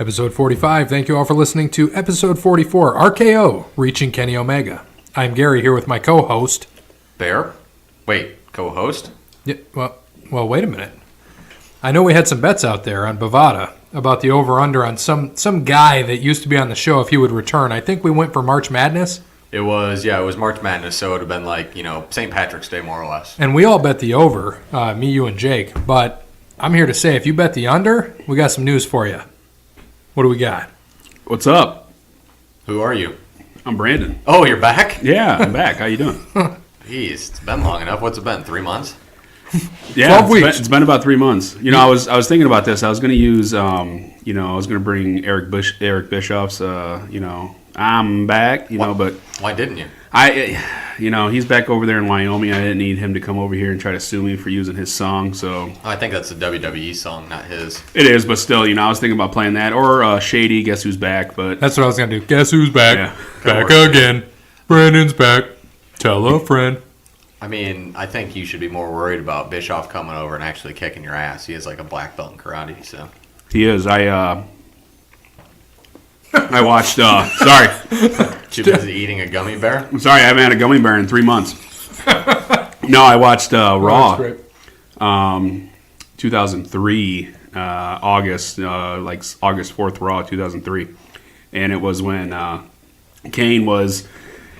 Episode 45. Thank you all for listening to episode 44, RKO, Reaching Kenny Omega. I'm Gary here with my co-host. Bear? Wait, co-host? Yeah, well, wait a minute. I know we had some bets out there on Bovada about the over-under on some guy that used to be on the show if he would return. I think we went for March Madness. It was March Madness, so it would have been like, St. Patrick's Day more or less. And we all bet the over, me, you, and Jake. But I'm here to say, if you bet the under, we got some news for you. What do we got? What's up? Who are you? I'm Brandon. Oh, you're back? Yeah, I'm back. How you doing? Jeez, it's been long enough. What's it been, 3 months? Yeah, 12 weeks. It's been about 3 months. I was thinking about this. I was going to use, I was going to bring Eric Bischoff's, I'm back, but Why didn't you? he's back over there in Wyoming. I didn't need him to come over here and try to sue me for using his song. So I think that's a WWE song, not his. It is, but still, I was thinking about playing that or Shady. Guess who's back? But That's what I was going to do. Guess who's back? Yeah. Back again. Brandon's back. Tell a friend. I mean, I think you should be more worried about Bischoff coming over and actually kicking your ass. He is like a black belt in karate, so. he is. I watched. Sorry. Too busy eating a gummy bear? I'm sorry, I haven't had a gummy bear in 3 months. No, I watched Raw, 2003, August, August 4th, Raw, 2003. And it was when Kane was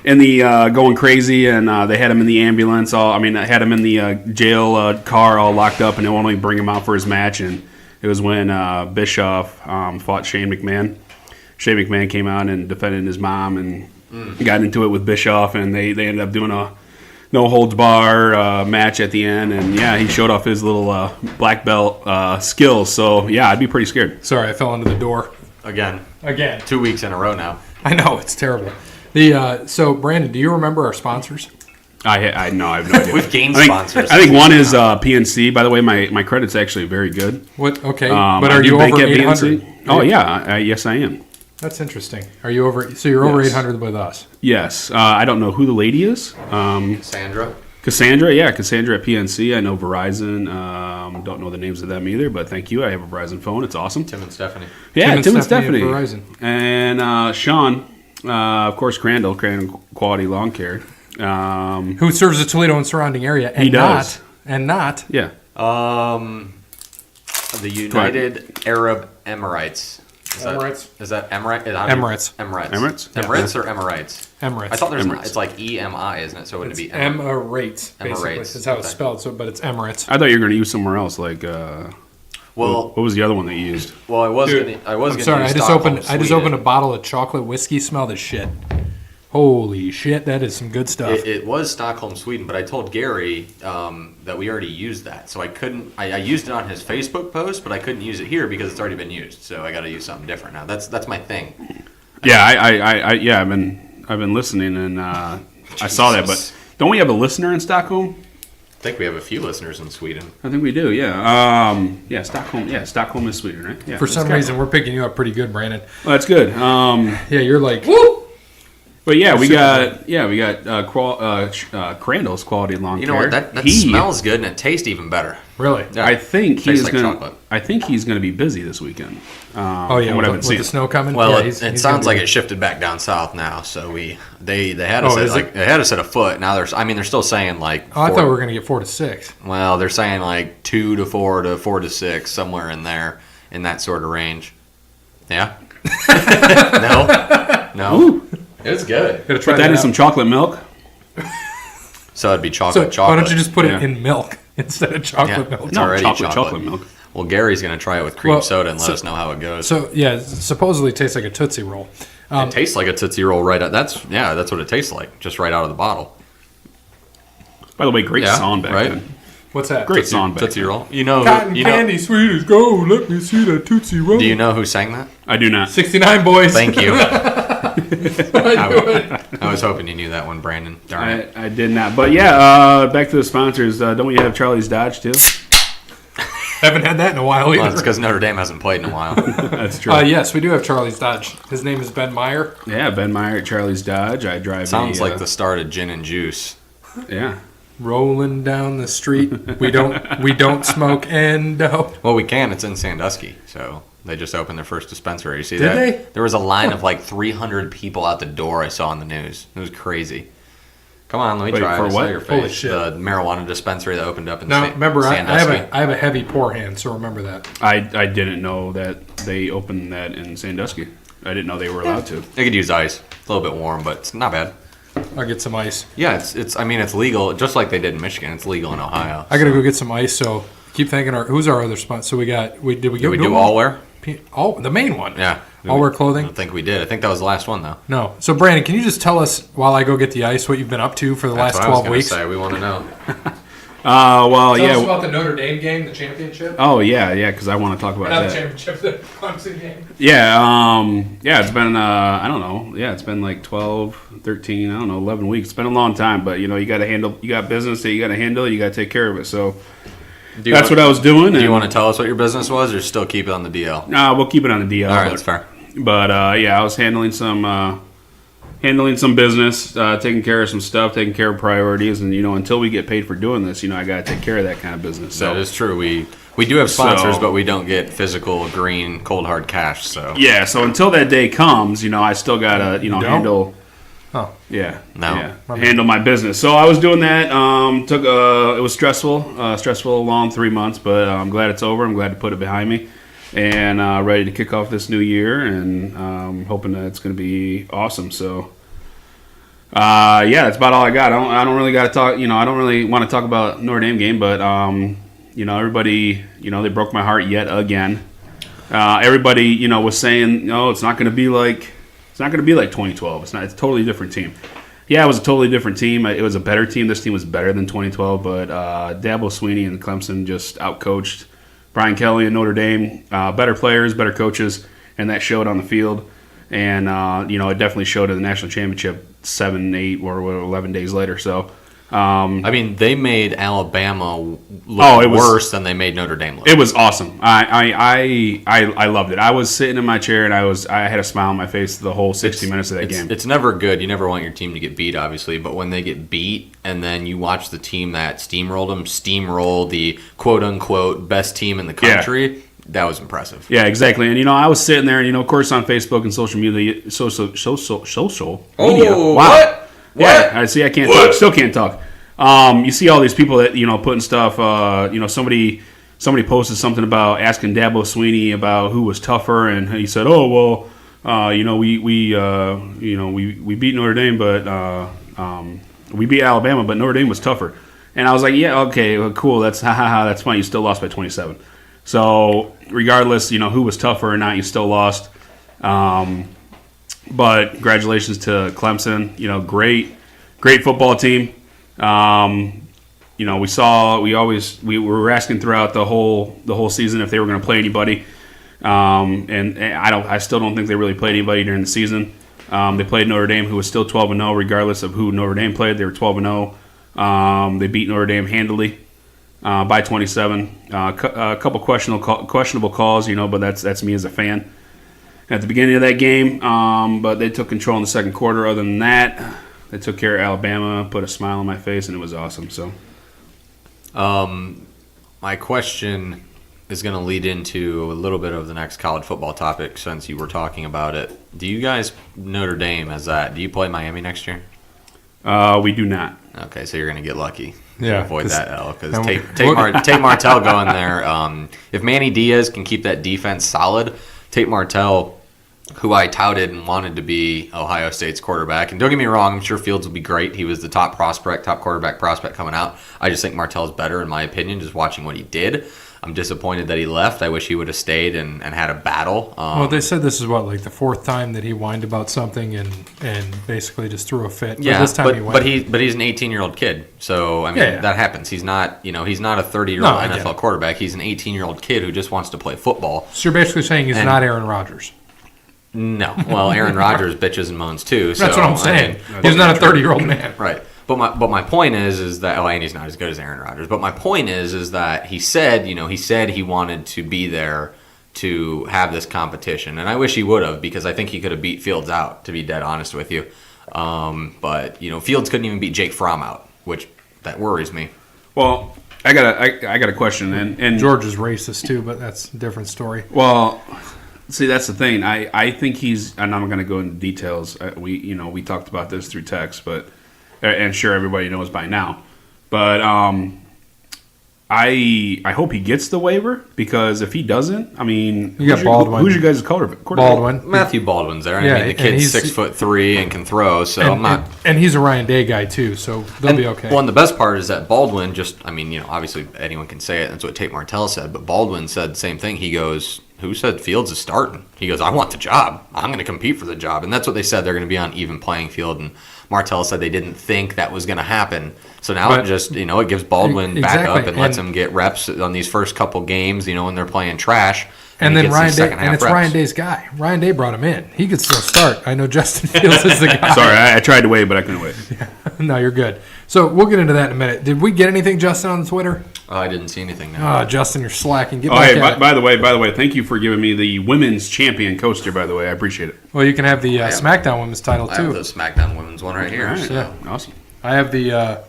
in the going crazy, and they had him in the ambulance. I had him in the jail car all locked up, and they won't even bring him out for his match. And it was when Bischoff fought Shane McMahon. Shane McMahon came out and defended his mom and got into it with Bischoff, and they ended up doing a no-holds-bar match at the end. And, yeah, he showed off his little black belt skills. So, yeah, I'd be pretty scared. Sorry, I fell into the door. Again. 2 weeks in a row now. I know, it's terrible. So, Brandon, do you remember our sponsors? I know, I have no idea. We've gained sponsors. I think one is PNC. By the way, my credit's actually very good. What? Okay, but are you over 800? Oh, yeah, yes, I am. That's interesting. Are you over? So you're over 800 with us? Yes. I don't know who the lady is. Cassandra? Cassandra at PNC. I know Verizon. Don't know the names of them either, but thank you. I have a Verizon phone. It's awesome. Tim and Stephanie. Yeah, Tim and Stephanie. At Verizon. And Sean, of course, Crandall Quality Lawn Care. Who serves the Toledo and surrounding area. And he does. Not. Yeah. The United Arab Emirates. Is that Emirate? Emirates. Emirates Yeah. or Emirates? Emirates. I thought Emirates. it's like EMI, isn't it? So it would be Emirates. Basically, Emirates. that's how it's spelled. So, but it's Emirates. I thought you were going to use somewhere else. Like, what was the other one that you used? Well, I was going to. Sorry, I just opened a bottle of chocolate whiskey. Smell this shit. Holy shit, that is some good stuff. It was Stockholm, Sweden, but I told Gary that we already used that, so I couldn't. I used it on his Facebook post, but I couldn't use it here because it's already been used. So I got to use something different now. That's my thing. Yeah, I've been listening, and I saw that. But don't we have a listener in Stockholm? I think we have a few listeners in Sweden. I think we do. Yeah. Stockholm. Yeah, Stockholm is Sweden, right? Yeah. For some reason, we're picking you up pretty good, Brandon. Well, that's good. Yeah, you're like woo. But yeah, we got Crandall's Quality Lawn Care. You know what? That smells good and it tastes even better. Really? Yeah. I think Tastes like chocolate. I think he's gonna be busy this weekend. With the snow coming. Well, yeah, it sounds like it shifted back down south now. So they had us they had us at a foot. Now they're still saying like. I thought we were gonna get 4 to 6. Well, they're saying like 2 to 4 to 4 to 6 somewhere in there in that sort of range. Yeah. No. Ooh. It's good. Gotta try Put that in some chocolate milk. So it'd be chocolate. Why don't you just put it in milk instead of chocolate milk? It's already chocolate milk. Well, Gary's going to try it with cream soda and let us know how it goes. So, yeah, supposedly it tastes like a Tootsie Roll. It tastes like a Tootsie Roll right out. That's what it tastes like, just right out of the bottle. By the way, great song back then. What's that? Great song back Tootsie then. Roll. You know, Cotton candy, sweet as gold. Let me see that Tootsie Roll. Do you know who sang that? I do not. 69 Boys. Thank you. I was hoping you knew that one, Brandon. Darn it. I did not. But yeah, back to the sponsors. Don't we have Charlie's Dodge too? Haven't had that in a while either. Well, it's because Notre Dame hasn't played in a while. That's true. Yes, we do have Charlie's Dodge. His name is Ben Meyer. Yeah, Ben Meyer at Charlie's Dodge. I drive. Sounds like the start of Gin and Juice. Yeah. Rolling down the street. We don't smoke endo. Well, we can. It's in Sandusky, so They just opened their first dispensary. You see Did that? they? There was a line of like 300 people out the door. I saw on the news. It was crazy. Come on, let me Wait, try. for I saw what? your Holy face. shit. The marijuana dispensary that opened up in Now, remember, I Sandusky. have a heavy pour hand, so remember that. I didn't know that they opened that in Sandusky. I didn't know they were allowed to. They could use ice. It's a little bit warm, but it's not bad. I'll get some ice. Yeah, it's. I mean, it's legal, just like they did in Michigan. It's legal in Ohio. I got to go get some ice, so keep thinking, who's our other spot? So did we Did we do do all wear? The main one. Yeah. All wear I clothing? don't think we did. I think that was the last one, though. No. So, Brandon, can you just tell us, while I go get the ice, what you've been up to for the That's last what I was 12 gonna weeks? say. We want to know. Well, Tell us yeah. about the Notre Dame game, the championship. Oh, yeah, because I want to talk about Not the that. championship, the Clemson game. Yeah, it's been, I don't know. Yeah, it's been like 12, 13, I don't know, 11 weeks. It's been a long time, but, you got business that you got to handle, you got to take care of it. So that's what I was doing. Do you want to tell us what your business was, or still keep it on the DL? We'll keep it on the DL. All right, that's fair. But yeah, I was handling some business, taking care of some stuff, taking care of priorities, and until we get paid for doing this, I got to take care of that kind of business. So That is true. We do have sponsors, but we don't get physical, green, cold hard cash. So yeah, so until that day comes, I still gotta handle. Oh. Yeah, No. yeah, handle my business. So I was doing that. It was stressful, a long 3 months, but I'm glad it's over. I'm glad to put it behind me. And ready to kick off this new year, and hoping that it's going to be awesome. So, yeah, that's about all I got. I don't really got to talk. I don't really want to talk about Notre Dame game, but everybody, they broke my heart yet again. Everybody, was saying, no, it's not going to be like 2012. It's a totally different team. Yeah, it was a totally different team. It was a better team. This team was better than 2012, but Dabo Swinney and Clemson just outcoached Brian Kelly and Notre Dame, better players, better coaches, and that showed on the field. And, it definitely showed in the national championship 7, 8, or 11 days later. So, I mean, they made Alabama look worse than they made Notre Dame look. It was awesome. I loved it. I was sitting in my chair, and I had a smile on my face the whole 60 minutes of that game. It's never good. You never want your team to get beat, obviously, but when they get beat and then you watch the team that steamrolled them steamroll the quote-unquote best team in the country, that was impressive. Yeah, exactly. And, I was sitting there, and, of course, on Facebook and social media. Social media. Oh, Wow. what? Yeah, I see. I can't talk. Still can't talk. You see all these people that putting stuff. Somebody posted something about asking Dabo Swinney about who was tougher, and he said, "Oh well, we beat Notre Dame, but we beat Alabama, but Notre Dame was tougher." And I was like, "Yeah, okay, well, cool. That's that's fine. You still lost by 27. So regardless, who was tougher or not, you still lost." But congratulations to Clemson. Great football team. We were asking throughout the whole season if they were going to play anybody. And I still don't think they really played anybody during the season. They played Notre Dame, who was still 12-0, regardless of who Notre Dame played. They were 12-0. They beat Notre Dame handily by 27. A couple questionable calls, but that's me as a fan at the beginning of that game, but they took control in the second quarter. Other than that, they took care of Alabama, put a smile on my face, and it was awesome. So, my question is going to lead into a little bit of the next college football topic since you were talking about it. Do you guys, Notre Dame, do you play Miami next year? We do not. Okay, so you're going to get lucky. Yeah, avoid that L, because Tate Martell going there. If Manny Diaz can keep that defense solid, Tate Martell, who I touted and wanted to be Ohio State's quarterback, and don't get me wrong, I'm sure Fields will be great. He was the top quarterback prospect coming out. I just think Martell's better, in my opinion, just watching what he did. I'm disappointed that he left. I wish he would have stayed and had a battle. Well, they said this is the fourth time that he whined about something and basically just threw a fit. Yeah, but this time he went. But he's an 18-year-old kid, so I mean that happens. He's not a 30-year-old NFL quarterback. He's an 18-year-old kid who just wants to play football. So you're basically saying he's not Aaron Rodgers. No, well, Aaron Rodgers bitches and moans too. That's what I'm saying. He's not a 30-year-old man, right? But my point is that and he's not as good as Aaron Rodgers. But my point is that he said he wanted to be there to have this competition, and I wish he would have, because I think he could have beat Fields out, to be dead honest with you. But Fields couldn't even beat Jake Fromm out, which that worries me. Well, I got a question, and George is racist too, but that's a different story. Well, see, that's the thing. I think he's, and I'm going to go into details. We talked about this through text, but and sure everybody knows by now, but I hope he gets the waiver, because if he doesn't, I mean, you got Baldwin. Who's your guys' quarterback? Baldwin. Matthew Baldwin's there. Yeah, I mean, the kid's he's 6'3" and can throw, so I'm not. And he's a Ryan Day guy too, so they'll be okay. Well, and the best part is that Baldwin obviously anyone can say it. That's what Tate Martell said, but Baldwin said the same thing. He goes, "Who said Fields is starting?" He goes, "I want the job. I'm going to compete for the job," and that's what they said. They're going to be on even playing field, and Martell said they didn't think that was going to happen. So now it just, it gives Baldwin back up and lets him get reps on these first couple games, when they're playing trash. And then Ryan Day, and it's reps. Ryan Day's guy. Ryan Day brought him in. He could still start. I know Justin Fields is the guy. Sorry, I tried to wait, but I couldn't wait. Yeah. No, you're good. So we'll get into that in a minute. Did we get anything, Justin, on Twitter? I didn't see anything now. Oh, Justin, you're slacking. Get back at it. By the way, thank you for giving me the women's champion coaster, by the way. I appreciate it. Well, you can have the SmackDown women's title, too. I have the SmackDown women's one right here. All right. So. Yeah, awesome. I have the...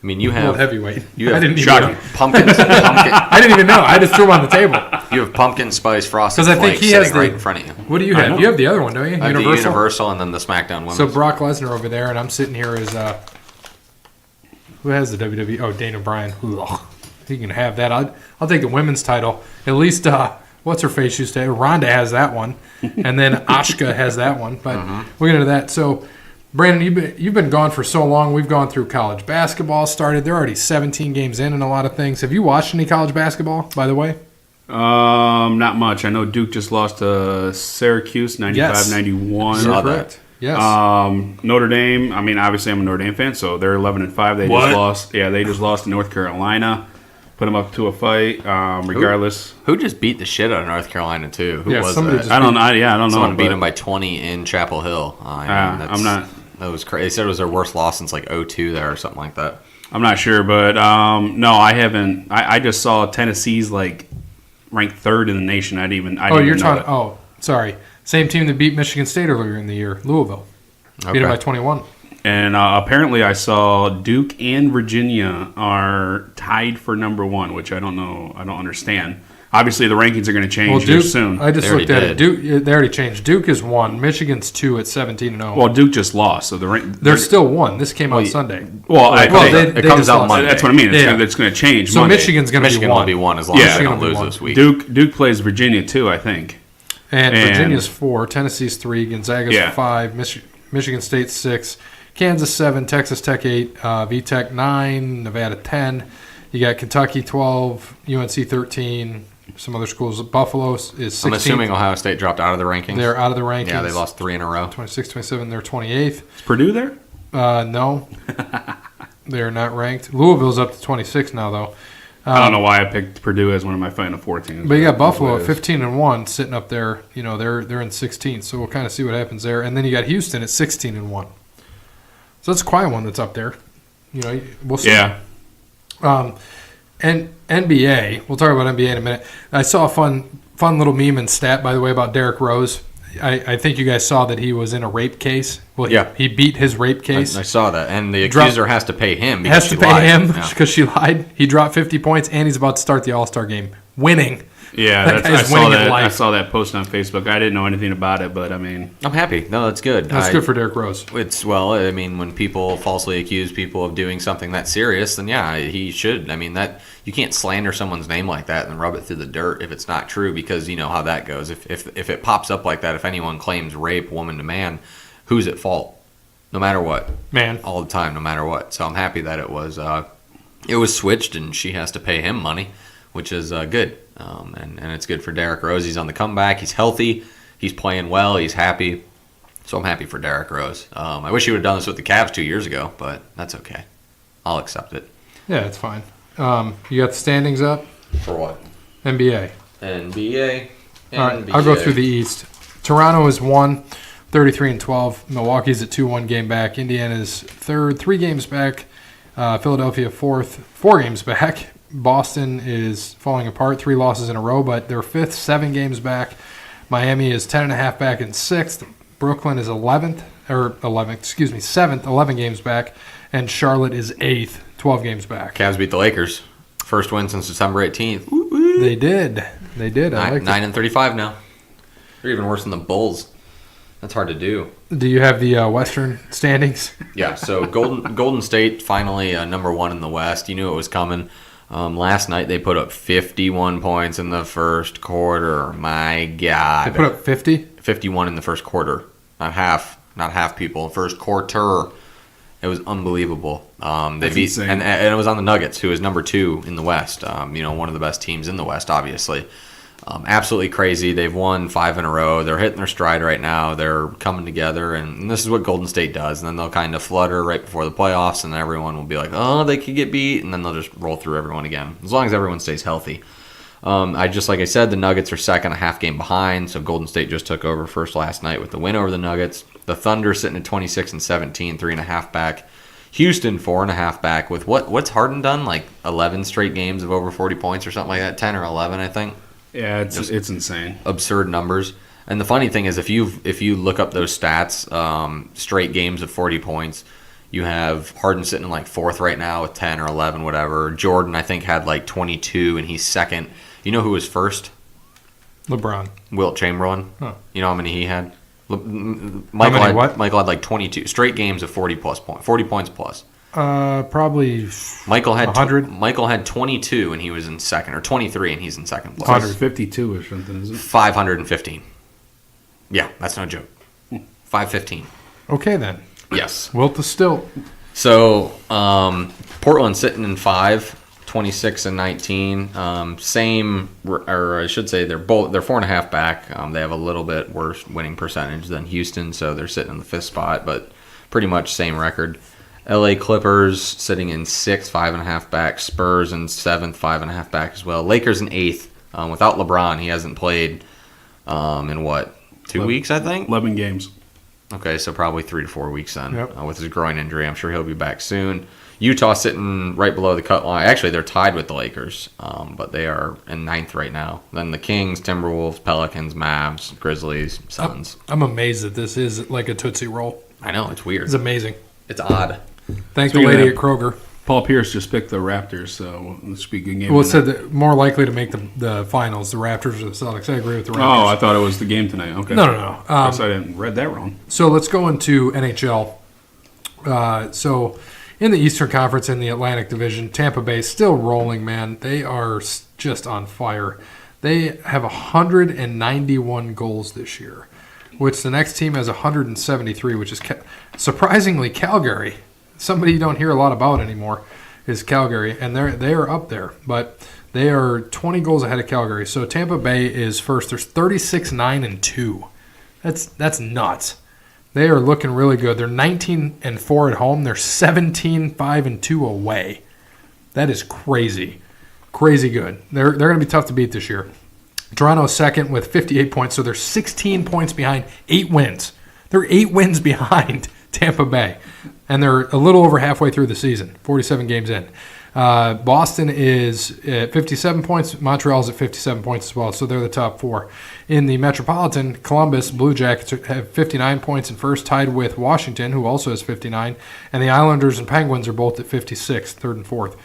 you have world heavyweight. You have I didn't shocking. Pumpkin. I didn't even know. I just threw them on the table. You have pumpkin spice frosted Because I think flakes he has sitting right in front of you. What do you have? You have the other one, don't you? I have the Universal and then the SmackDown women's. So Brock Lesnar over there, and I'm sitting here as who has the WWE? Oh, Daniel Bryan. Ugh. He can have that. I'll take the women's title. At least what's her face used to have? Ronda has that one, and then Asuka has that one. But we'll get into that. So, Brandon, you've been gone for so long. We've gone through college basketball. Started. They're already 17 games in and a lot of things. Have you watched any college basketball, by the way? Not much. I know Duke just lost to Syracuse 95-91. Saw that. Yes. Notre Dame. I mean, obviously, I'm a Notre Dame fan, so they're 11-5. They just lost. Yeah, they just lost to North Carolina. Put them up to a fight. Regardless, who just beat the shit out of North Carolina too? Who was somebody that? I don't know. Someone beat them by 20 in Chapel Hill. I'm not. That was crazy. They said it was their worst loss since like 2002 there or something like that. I'm not sure, but no, I haven't. I just saw Tennessee's ranked third in the nation. Sorry. Same team that beat Michigan State earlier in the year, Louisville. Okay. Beat them by 21. And apparently I saw Duke and Virginia are tied for number one, which I don't know. I don't understand. Obviously, the rankings are going to change here soon. I just looked at it. Duke, they already changed. Duke is 1. Michigan's 2 at 17-0. Well, Duke just lost, so they're still 1. This came out Sunday. Well, it comes out Monday. That's what I mean. It's going to change. So Monday. Michigan's going to be 1. Michigan will be 1 as long as they don't lose this week. Duke plays Virginia too, I think. And Virginia's 4. Tennessee's 3. Gonzaga's 5. Michigan State's 6. Kansas 7, Texas Tech 8, VTech 9, Nevada 10. You got Kentucky 12, UNC 13, some other schools. Buffalo is 16. I'm assuming Ohio State dropped out of the rankings. They're out of the rankings. Yeah, they lost 3 in a row. 26, 27, they're 28th. Is Purdue there? No. They're not ranked. Louisville's up to 26 now, though. I don't know why I picked Purdue as one of my Final Four teams. But you got Buffalo at 15-1 sitting up there. They're in 16th, so we'll kind of see what happens there. And then you got Houston at 16-1. So that's a quiet one that's up there. We'll see. Yeah. And NBA, we'll talk about NBA in a minute. I saw a fun little meme and stat, by the way, about Derrick Rose. I think you guys saw that he was in a rape case. Well, he beat his rape case. I saw that. And the accuser has to pay him because she lied. He dropped 50 points, and he's about to start the All-Star game, winning. Yeah, I saw that post on Facebook. I didn't know anything about it, but I mean, I'm happy. No, that's good. That's good for Derrick Rose. When people falsely accuse people of doing something that serious, then he should. I mean, that you can't slander someone's name like that and rub it through the dirt if it's not true, because you know how that goes. If it pops up like that, if anyone claims rape, woman to man, who's at fault? No matter what, man, all the time, no matter what. So I'm happy that it was switched, and she has to pay him money, which is good. And it's good for Derrick Rose. He's on the comeback. He's healthy. He's playing well. He's happy. So I'm happy for Derrick Rose. I wish he would have done this with the Cavs 2 years ago, but that's okay. I'll accept it. Yeah, it's fine. You got the standings up? For what? NBA. NBA. All right, I'll go through the East. Toronto is 1, 33-12. Milwaukee's at 2, 1 game back. Indiana's 3rd, 3 games back. Philadelphia 4th, 4 games back. Boston is falling apart, 3 losses in a row, but they're 5th, 7 games back. Miami is 10.5 back in 6th. Brooklyn is 7th, 11 games back. And Charlotte is 8th, 12 games back. Cavs beat the Lakers. First win since December 18th. They did. I like 9-35 now. They're even worse than the Bulls. That's hard to do. Do you have the Western standings? Yeah, so Golden State finally number 1 in the West. You knew it was coming. Last night they put up 51 points in the first quarter. My God. They put up 50? 51 in the first quarter. Not half people. First quarter. It was unbelievable. They beat, insane. and it was on the Nuggets, who is number 2 in the West. One of the best teams in the West, obviously. Absolutely crazy. They've won 5 in a row. They're hitting their stride right now. They're coming together, and this is what Golden State does. And then they'll kind of flutter right before the playoffs, and then everyone will be like, oh, they could get beat, and then they'll just roll through everyone again, as long as everyone stays healthy. Like I said, the Nuggets are second, a half game behind, so Golden State just took over first last night with the win over the Nuggets. The Thunder sitting at 26-17, 3.5 back. Houston 4.5 back with what's Harden done? Like 11 straight games of over 40 points or something like that, 10 or 11, I think. Yeah, it's insane. Absurd numbers. And the funny thing is, if you look up those stats, straight games of 40 points, you have Harden sitting in like 4th right now with 10 or 11, whatever. Jordan, I think, had like 22, and he's 2nd. You know who was 1st? LeBron. Wilt Chamberlain. Huh. You know how many he had? Michael had like 22 straight games of 40 points plus. Probably Michael had 100. Michael had 22 and he was in 2nd, or 23 and he's in 2nd place. 152 or something, isn't it? 515. Yeah, that's no joke. 515. Okay then. Yes. Wilt is still. So Portland sitting in 5. 26-19. Same, or I should say they're 4.5 back. They have a little bit worse winning percentage than Houston, so they're sitting in the 5th spot, but pretty much same record. LA Clippers sitting in 6th, 5.5 back. Spurs in 7th, 5.5 back as well. Lakers in 8th. Without LeBron, he hasn't played in what, 2 weeks, I think? 11 games. Okay, so probably 3 to 4 weeks then. Yep. With his groin injury. I'm sure he'll be back soon. Utah sitting right below the cut line. Actually, they're tied with the Lakers, but they are in 9th right now. Then the Kings, Timberwolves, Pelicans, Mavs, Grizzlies, Suns. I'm amazed that this is like a Tootsie Roll. I know, it's weird. It's amazing. It's odd. Thank the Speaking lady of at Kroger. Paul Pierce just picked the Raptors, so this should be a good game. Well, it said that more likely to make the finals, the Raptors or the Celtics. I agree with the Raptors. Oh, I thought it was the game tonight. Okay. No. I guess I didn't read that wrong. So let's go into NHL. So in the Eastern Conference, in the Atlantic Division, Tampa Bay still rolling, man. They are just on fire. They have 191 goals this year, which the next team has 173, which is surprisingly Calgary. Somebody you don't hear a lot about anymore is Calgary, and they are up there, but they are 20 goals ahead of Calgary. So Tampa Bay is first. There's 36-9-2. That's nuts. They are looking really good. They're 19-4 at home. They're 17-5-2 away. That is crazy. Crazy good. They're going to be tough to beat this year. Toronto's second with 58 points, so they're 16 points behind, 8 wins. They're 8 wins behind Tampa Bay, and they're a little over halfway through the season, 47 games in. Boston is at 57 points. Montreal's at 57 points as well, so they're the top 4. In the Metropolitan, Columbus Blue Jackets have 59 points in first, tied with Washington, who also has 59, and the Islanders and Penguins are both at 56, third and fourth.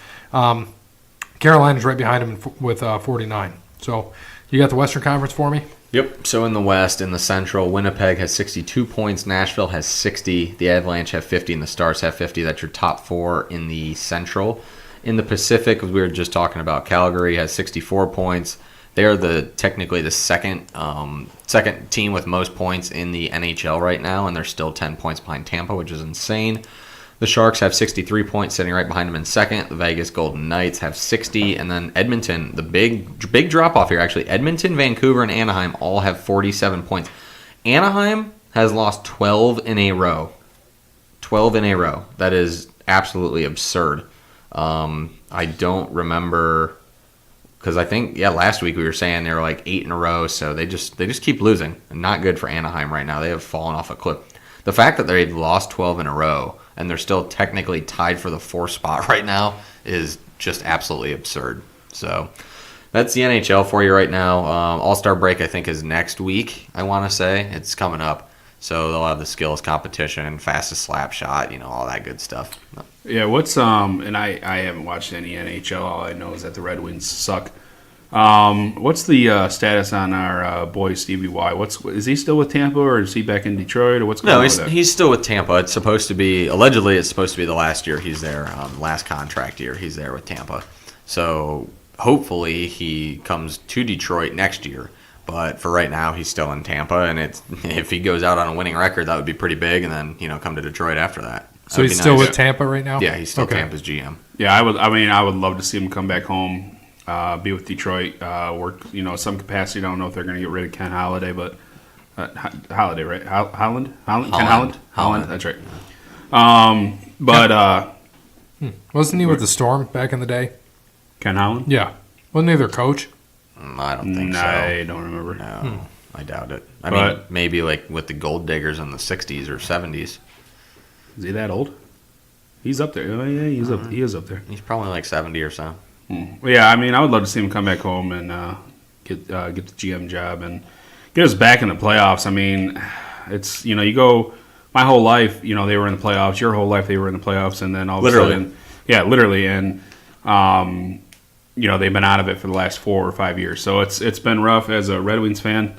Carolina's right behind them with 49. So you got the Western Conference for me? Yep. So in the West, in the Central, Winnipeg has 62 points. Nashville has 60. The Avalanche have 50, and the Stars have 50. That's your top 4 in the Central. In the Pacific, we were just talking about, Calgary has 64 points. They are technically the second team with most points in the NHL right now, and they're still 10 points behind Tampa, which is insane. The Sharks have 63 points, sitting right behind them in second. The Vegas Golden Knights have 60, and then Edmonton, the big drop-off here, actually. Edmonton, Vancouver, and Anaheim all have 47 points. Anaheim has lost 12 in a row. 12 in a row. That is absolutely absurd. I don't remember, because I think, last week we were saying they were like 8 in a row, so they just keep losing. Not good for Anaheim right now. They have fallen off a cliff. The fact that they've lost 12 in a row and they're still technically tied for the 4th spot right now is just absolutely absurd. So that's the NHL for you right now. All-Star break, I think, is next week, I want to say. It's coming up. So they'll have the skills competition, fastest slap shot, all that good stuff. Yeah, what's and I haven't watched any NHL. All I know is that the Red Wings suck. What's the status on our boy Stevie Y? Is he still with Tampa, or is he back in Detroit, or what's going on with that? He's still with Tampa. It's supposed to be allegedly it's supposed to be the last year he's there, last contract year he's there with Tampa. So hopefully he comes to Detroit next year. But for right now, he's still in Tampa, and if he goes out on a winning record, that would be pretty big. And then come to Detroit after that. So he's still with Tampa right now? Yeah, he's still Tampa's GM. Yeah, I would love to see him come back home. Be with Detroit, work, some capacity. I don't know if they're going to get rid of Ken Holiday, but Holiday, right? Holland? Ken Holland, that's right. Wasn't he with the Storm back in the day? Ken Holland? Yeah. Wasn't he their coach? I don't think so. I don't remember. No, I doubt it. I mean, maybe like with the Gold Diggers in the 60s or 70s. Is he that old? He's up there. Oh, yeah, he is up there. He's probably like 70 or so. Well, yeah, I mean, I would love to see him come back home and get the GM job and get us back in the playoffs. I mean, it's you go my whole life. They were in the playoffs. Your whole life they were in the playoffs, and then all of a sudden, yeah, literally, and they've been out of it for the last 4 or 5 years. So it's been rough as a Red Wings fan.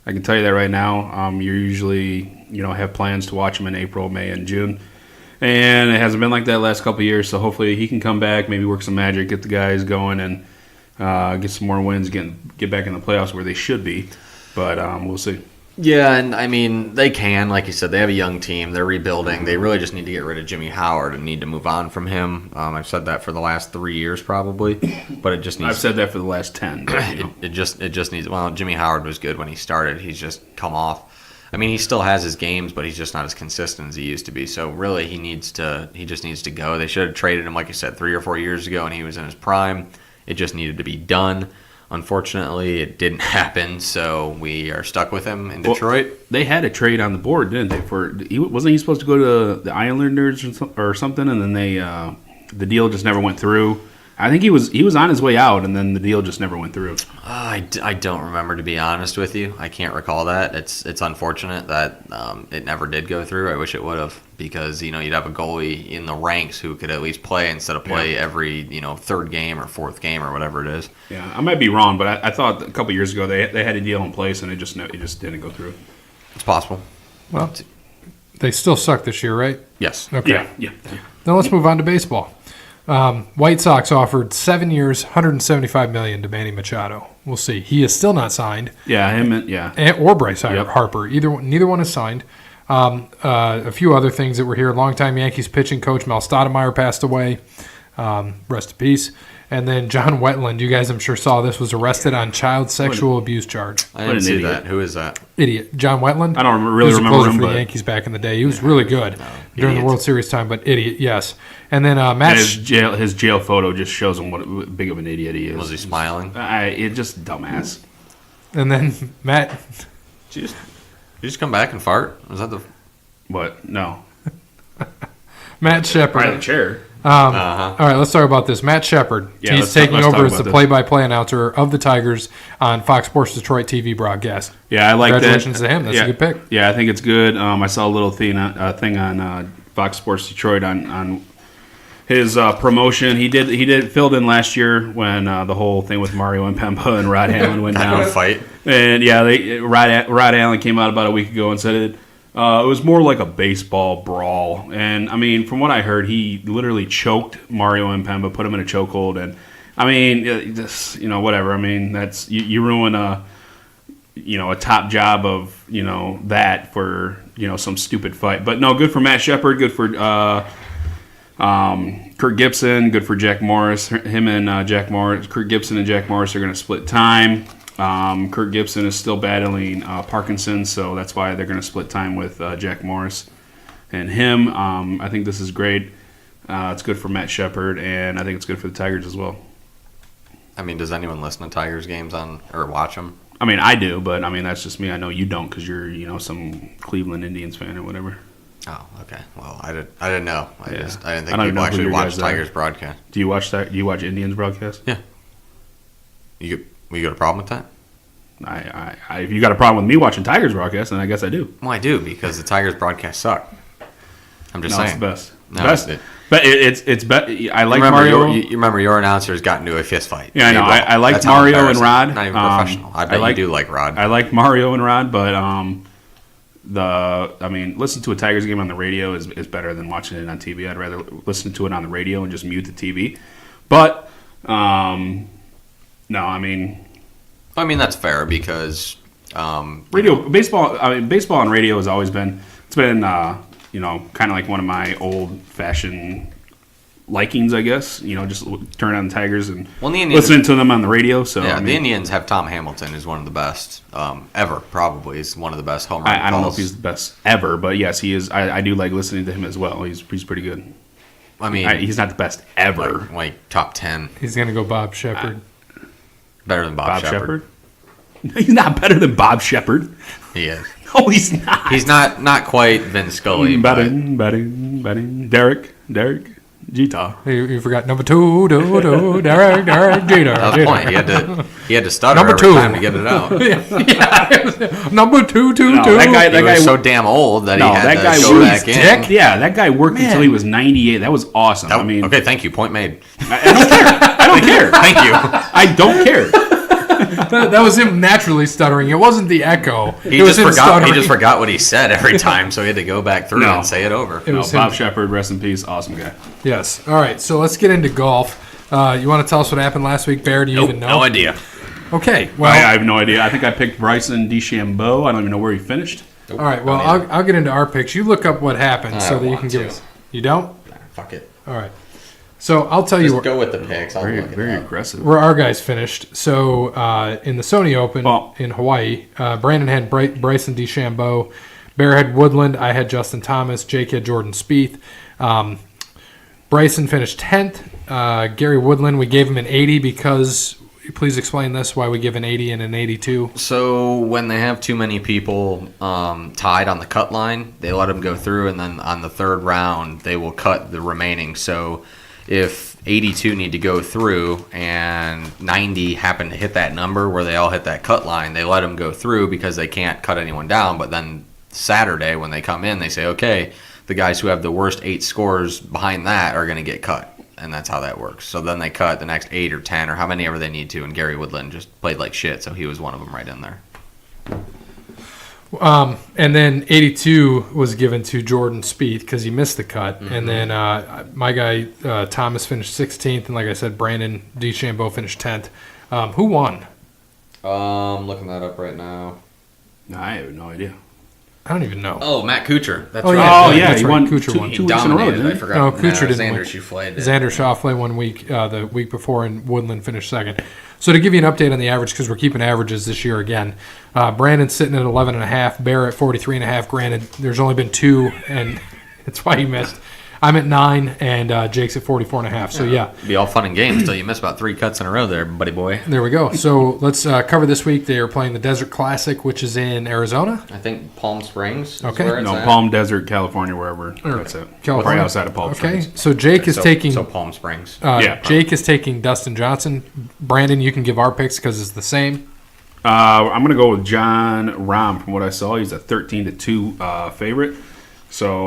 I can tell you that right now. You usually have plans to watch them in April, May, and June. And it hasn't been like that last couple of years, so hopefully he can come back, maybe work some magic, get the guys going, and get some more wins, get back in the playoffs where they should be. But we'll see. Yeah, and I mean, they can. Like you said, they have a young team. They're rebuilding. They really just need to get rid of Jimmy Howard and need to move on from him. I've said that for the last 3 years probably, but it just needs... I've said that for the last 10. It just needs... Well, Jimmy Howard was good when he started. He's just come off. I mean, he still has his games, but he's just not as consistent as he used to be. So really, he just needs to go. They should have traded him, like you said, 3 or 4 years ago, and he was in his prime. It just needed to be done. Unfortunately, it didn't happen, so we are stuck with him in Detroit. They had a trade on the board, didn't they? Wasn't he supposed to go to the Islanders or something, and then the deal just never went through? I think he was on his way out, and then the deal just never went through. I don't remember, to be honest with you. I can't recall that. It's unfortunate that it never did go through. I wish it would have, because you'd have a goalie in the ranks who could at least play instead of play every third game or fourth game or whatever it is. Yeah, I might be wrong, but I thought a couple years ago they had a deal in place and it just didn't go through. It's possible. Well, they still suck this year, right? Yes. Okay. Yeah. Now let's move on to baseball. White Sox offered 7 years, $175 million to Manny Machado. We'll see. He is still not signed. Yeah, Or Bryce Harper. Neither one is signed. A few other things that were here. Longtime Yankees pitching coach Mel Stoudemire passed away. Rest in peace. And then John Wetland, you guys I'm sure saw this, was arrested on child sexual abuse charge. I didn't see that. Who is that? Idiot. John Wetland? I don't really remember him. He was a closer for the Yankees back in the day. He was really good during the World Series time, but idiot, yes. And then Matt... And his jail photo just shows him what big of an idiot he is. Was he smiling? It's just dumbass. And then Matt... Did you just come back and fart? Was that the... What? No. Matt Shepard. By the chair. All right, let's talk about this. Matt Shepard. He's taking over as the play-by-play announcer of the Tigers on Fox Sports Detroit TV broadcast. Yeah, I like that. Congratulations to him. That's a good pick. Yeah, I think it's good. I saw a little thing on Fox Sports Detroit on his promotion. He filled in last year when the whole thing with Mario Impemba and Rod Allen went down. Fight. And yeah, Rod Allen came out about a week ago and said it was more like a baseball brawl. And I mean, from what I heard, he literally choked Mario Impemba, put him in a chokehold, and I mean, just whatever. I mean, that's you ruin a top job of that for some stupid fight. But no, good for Matt Shepard, good for Kirk Gibson, good for Jack Morris. Him and Jack Morris, Kirk Gibson and Jack Morris are going to split time. Kirk Gibson is still battling Parkinson's, so that's why they're going to split time with Jack Morris and him. I think this is great. It's good for Matt Shepard, and I think it's good for the Tigers as well. I mean, does anyone listen to Tigers games or watch them? I mean, I do, but I mean that's just me. I know you don't because you're some Cleveland Indians fan or whatever. Oh, okay. Well, I didn't know. I didn't think people actually watch Tigers broadcast. Do you watch that? Do you watch Indians broadcast? Yeah. You got a problem with that? If you got a problem with me watching Tigers broadcast, then I guess I do. Well, I do, because the Tigers broadcast suck. I'm just saying. It's the best. No, best. But it's I like remember Mario. You remember your announcers got into a fist fight. Yeah, I know. I like Mario and Rod. Not even professional. I bet you do like Rod. I like Mario and Rod, but listen to a Tigers game on the radio is better than watching it on TV. I'd rather listen to it on the radio and just mute the TV. But no, that's fair because baseball and radio has always been kind of like one of my old fashioned likings, I guess. Just turn on the Tigers and listening to them on the radio. So yeah, the Indians have Tom Hamilton, who's one of the best ever. Probably he's one of the best home run I don't know if he's the best ever, but yes, he is. I do like listening to him as well. He's pretty good. I mean, he's not the best ever. Like top 10. He's gonna go Bob Shepard. Better than Bob Shepard. He's not better than Bob Shepard. He is. No, he's not. He's not quite Vin Scully. Batting. Derek Jeter. You forgot number 2. Derek Jeter. That was the point. He had to stutter Number every 2. time to get it out. Yeah. Number 2. That guy was so damn old that he had to go worked, back in. Yeah, that guy worked until he was 98. That was awesome. Okay, thank you. Point made. I don't care. Thank you. I don't care. That was him naturally stuttering. It wasn't the echo. He just forgot what he said every time, so he had to go back through and say it over. Bob Shepard, rest in peace, awesome guy. Yes. All right, so let's get into golf. You want to tell us what happened last week, Bear? Do you even know? No idea. Okay. Well, I have no idea. I think I picked Bryson DeChambeau. I don't even know where he finished. All right. Well, I'll get into our picks. You look up what happened so that you can give us. You don't? Fuck it. All right. So I'll tell you. Just go with the picks. Very aggressive. Where our guys finished. So in the Sony Open in Hawaii, Brandon had Bryson DeChambeau, Bear had Woodland, I had Justin Thomas, Jake had Jordan Spieth. Bryson finished 10th. Gary Woodland, we gave him an 80 because. Please explain this, why we give an 80 and an 82. So when they have too many people tied on the cut line, they let them go through, and then on the third round, they will cut the remaining. So if 82 need to go through and 90 happen to hit that number where they all hit that cut line, they let them go through because they can't cut anyone down. But then Saturday when they come in, they say, okay, the guys who have the worst 8 scores behind that are going to get cut. And that's how that works. So then they cut the next 8 or 10 or how many ever they need to. And Gary Woodland just played like shit, so he was one of them right in there. And then 82 was given to Jordan Spieth because he missed the cut. Mm-hmm. And then my guy Thomas finished 16th, and like I said, Brandon DeChambeau finished 10th. Who won? I'm looking that up right now. No, I have no idea. I don't even know. Oh, Matt Kuchar. That's right. Oh, yeah, that's he right. won Kuchar won. two weeks in a row, didn't he? I forgot. No, Kuchar didn't win. Xander Schauffele 1 week, the week before, and Woodland finished second. So to give you an update on the average, because we're keeping averages this year again, Brandon's sitting at 11.5, Bear at 43.5. Granted, there's only been 2, and that's why he missed. I'm at 9, and Jake's at 44.5. So, yeah. It'd be all fun and games until you miss about 3 cuts in a row there, buddy boy. There we go. So, let's cover this week. They are playing the Desert Classic, which is in Arizona. I think Palm Springs. Okay. Palm Desert, California, wherever. That's it. California. Right outside of Palm Springs. Okay. So, Jake is taking... So, Palm Springs. Jake is taking Dustin Johnson. Brandon, you can give our picks because it's the same. I'm going to go with John Rahm. From what I saw, he's a 13-2 favorite. So,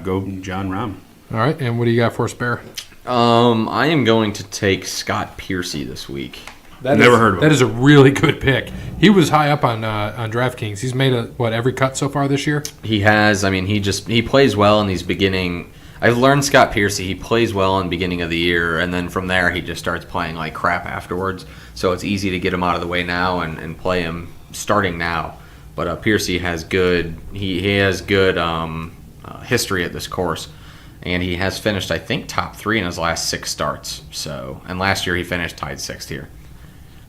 go John Rahm. All right, and what do you got for us, Bear? I am going to take Scott Piercy this week. Never heard of him. That is a really good pick. He was high up on DraftKings. He's made every cut so far this year? He has. I mean, he plays well in these beginning. I've learned Scott Piercy. He plays well in the beginning of the year, and then from there he just starts playing like crap afterwards. So it's easy to get him out of the way now and play him starting now. But Piercy has good. He has good history at this course. And he has finished, I think, top 3 in his last 6 starts. So, and last year he finished tied 6th here.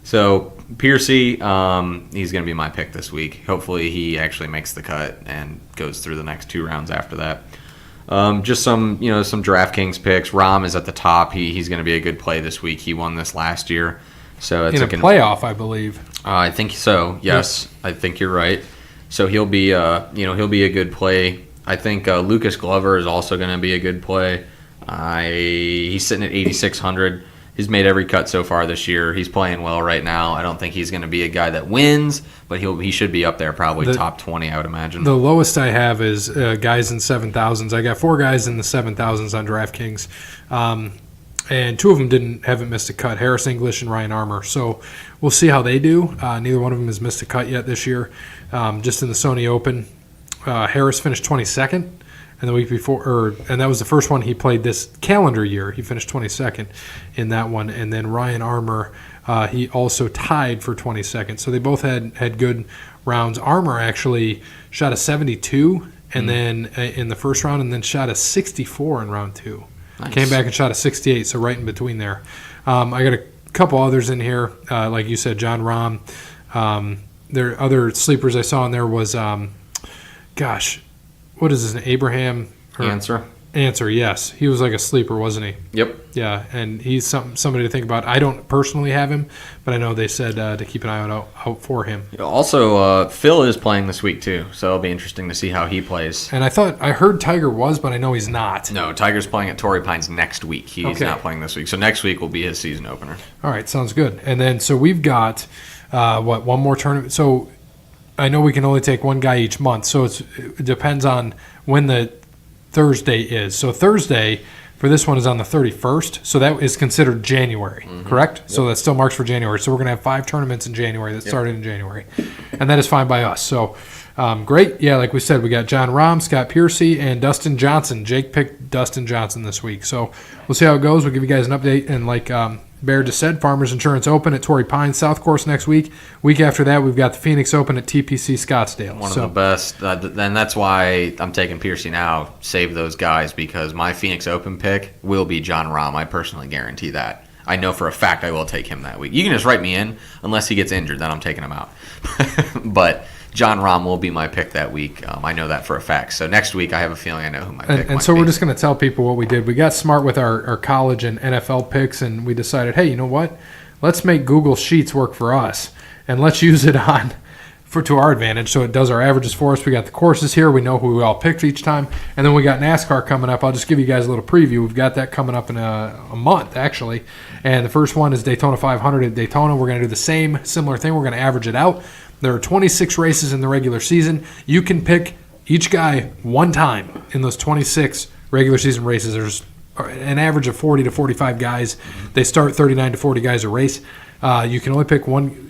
So Piercy, he's going to be my pick this week. Hopefully he actually makes the cut and goes through the next 2 rounds after that. Just some DraftKings picks. Rahm is at the top. He's going to be a good play this week. He won this last year. So it's in a playoff, I believe. I think so. Yes, I think you're right. So he'll be a good play. I think Lucas Glover is also going to be a good play. He's sitting at 8,600. He's made every cut so far this year. He's playing well right now. I don't think he's going to be a guy that wins, but he should be up there probably top 20, I would imagine. The lowest I have is guys in 7,000s. I got 4 guys in the 7,000s on DraftKings, and 2 of them haven't missed a cut, Harris English and Ryan Armour. So we'll see how they do. Neither one of them has missed a cut yet this year. Just in the Sony Open, Harris finished 22nd. And the week before, and that was the first one he played this calendar year. He finished 22nd in that one. And then Ryan Armour, he also tied for 22nd. So they both had good rounds. Armour actually shot a 72 and then in the first round, and then shot a 64 in round 2. Nice. Came back and shot a 68, so right in between there. I got a couple others in here, like you said, John Rahm. There are other sleepers I saw in there was, what is his name? Abraham? Answer, yes. He was like a sleeper, wasn't he? Yep. Yeah, and he's somebody to think about. I don't personally have him, but I know they said to keep an eye out for him. Also, Phil is playing this week too, so it'll be interesting to see how he plays. And I heard Tiger was, but I know he's not. No, Tiger's playing at Torrey Pines next week. He's not playing this week. So next week will be his season opener. All right, sounds good. And then, so we've got, one more tournament? So I know we can only take one guy each month, so it depends on when the Thursday is. So Thursday for this one is on the 31st, so that is considered January, correct? Yep. So that still marks for January. So we're going to have 5 tournaments in January that started in January, and that is fine by us. So great. Yeah, like we said, we got John Rahm, Scott Piercy, and Dustin Johnson. Jake picked Dustin Johnson this week. So we'll see how it goes. We'll give you guys an update, and like Bear just said, Farmers Insurance Open at Torrey Pines South Course next week. Week after that, we've got the Phoenix Open at TPC Scottsdale. One of the best. And that's why I'm taking Piercy now. Save those guys, because my Phoenix Open pick will be John Rahm. I personally guarantee that. I know for a fact I will take him that week. You can just write me in unless he gets injured. Then I'm taking him out. But John Rahm will be my pick that week. I know that for a fact. So next week, I have a feeling I know who my pick might be. And so we're just going to tell people what we did. We got smart with our college and NFL picks, and we decided, hey, you know what? Let's make Google Sheets work for us, and let's use it to our advantage. So it does our averages for us. We got the courses here. We know who we all picked each time. And then we got NASCAR coming up. I'll just give you guys a little preview. We've got that coming up in a month, actually. And the first one is Daytona 500 at Daytona. We're going to do the similar thing. We're going to average it out. There are 26 races in the regular season. You can pick each guy one time in those 26 regular season races. There's an average of 40 to 45 guys. They start 39 to 40 guys a race. You can only pick